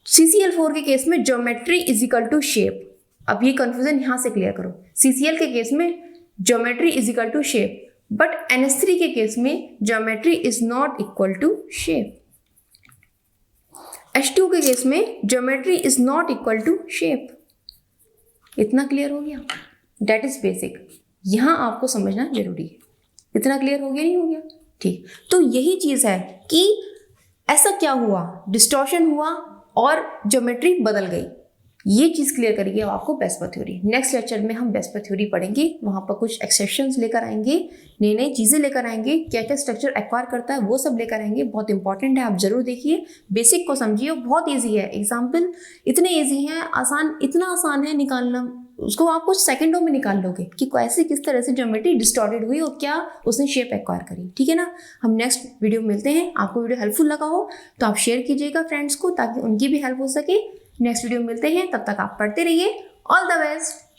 CCl4 के केस में geometry is equal to shape. अब ये कंफ्यूजन यहां से क्लियर करो, CCl के केस में geometry is equal to shape, but NH3 के केस में geometry is not equal to shape. H2 के केस में geometry is not equal to shape. इतना क्लियर हो गया? दैट इज बेसिक, यहां आपको समझना जरूरी है। इतना क्लियर हो गया, नहीं हो गया? ठीक, तो यही चीज है कि ऐसा क्या हुआ, डिस्टॉर्शन हुआ और ज्योमेट्री बदल गई। ये चीज क्लियर करिए अब आपको वेस्पर थ्योरी। नेक्स्ट लेक्चर में हम वेस्पर थ्योरी पढ़ेंगे, वहां पर कुछ एक्सेप्शंस लेकर आएंगे, नई नई चीजें लेकर आएंगे, क्या क्या स्ट्रक्चर एक्वायर करता है वो सब लेकर आएंगे। बहुत इंपॉर्टेंट है, आप जरूर देखिए, बेसिक को समझिए, बहुत ईजी है। एग्जाम्पल इतने ईजी हैं, आसान, इतना आसान है निकालना, उसको आप कुछ सेकंडों में निकाल लोगे कि कैसे किस तरह से ज्योमेट्री डिस्टॉर्टेड हुई और क्या उसने शेप एक्वायर करी। ठीक है ना, हम नेक्स्ट वीडियो मिलते हैं। आपको वीडियो हेल्पफुल लगा हो तो आप शेयर कीजिएगा फ्रेंड्स को, ताकि उनकी भी हेल्प हो सके। नेक्स्ट वीडियो मिलते हैं, तब तक आप पढ़ते रहिए। All the best.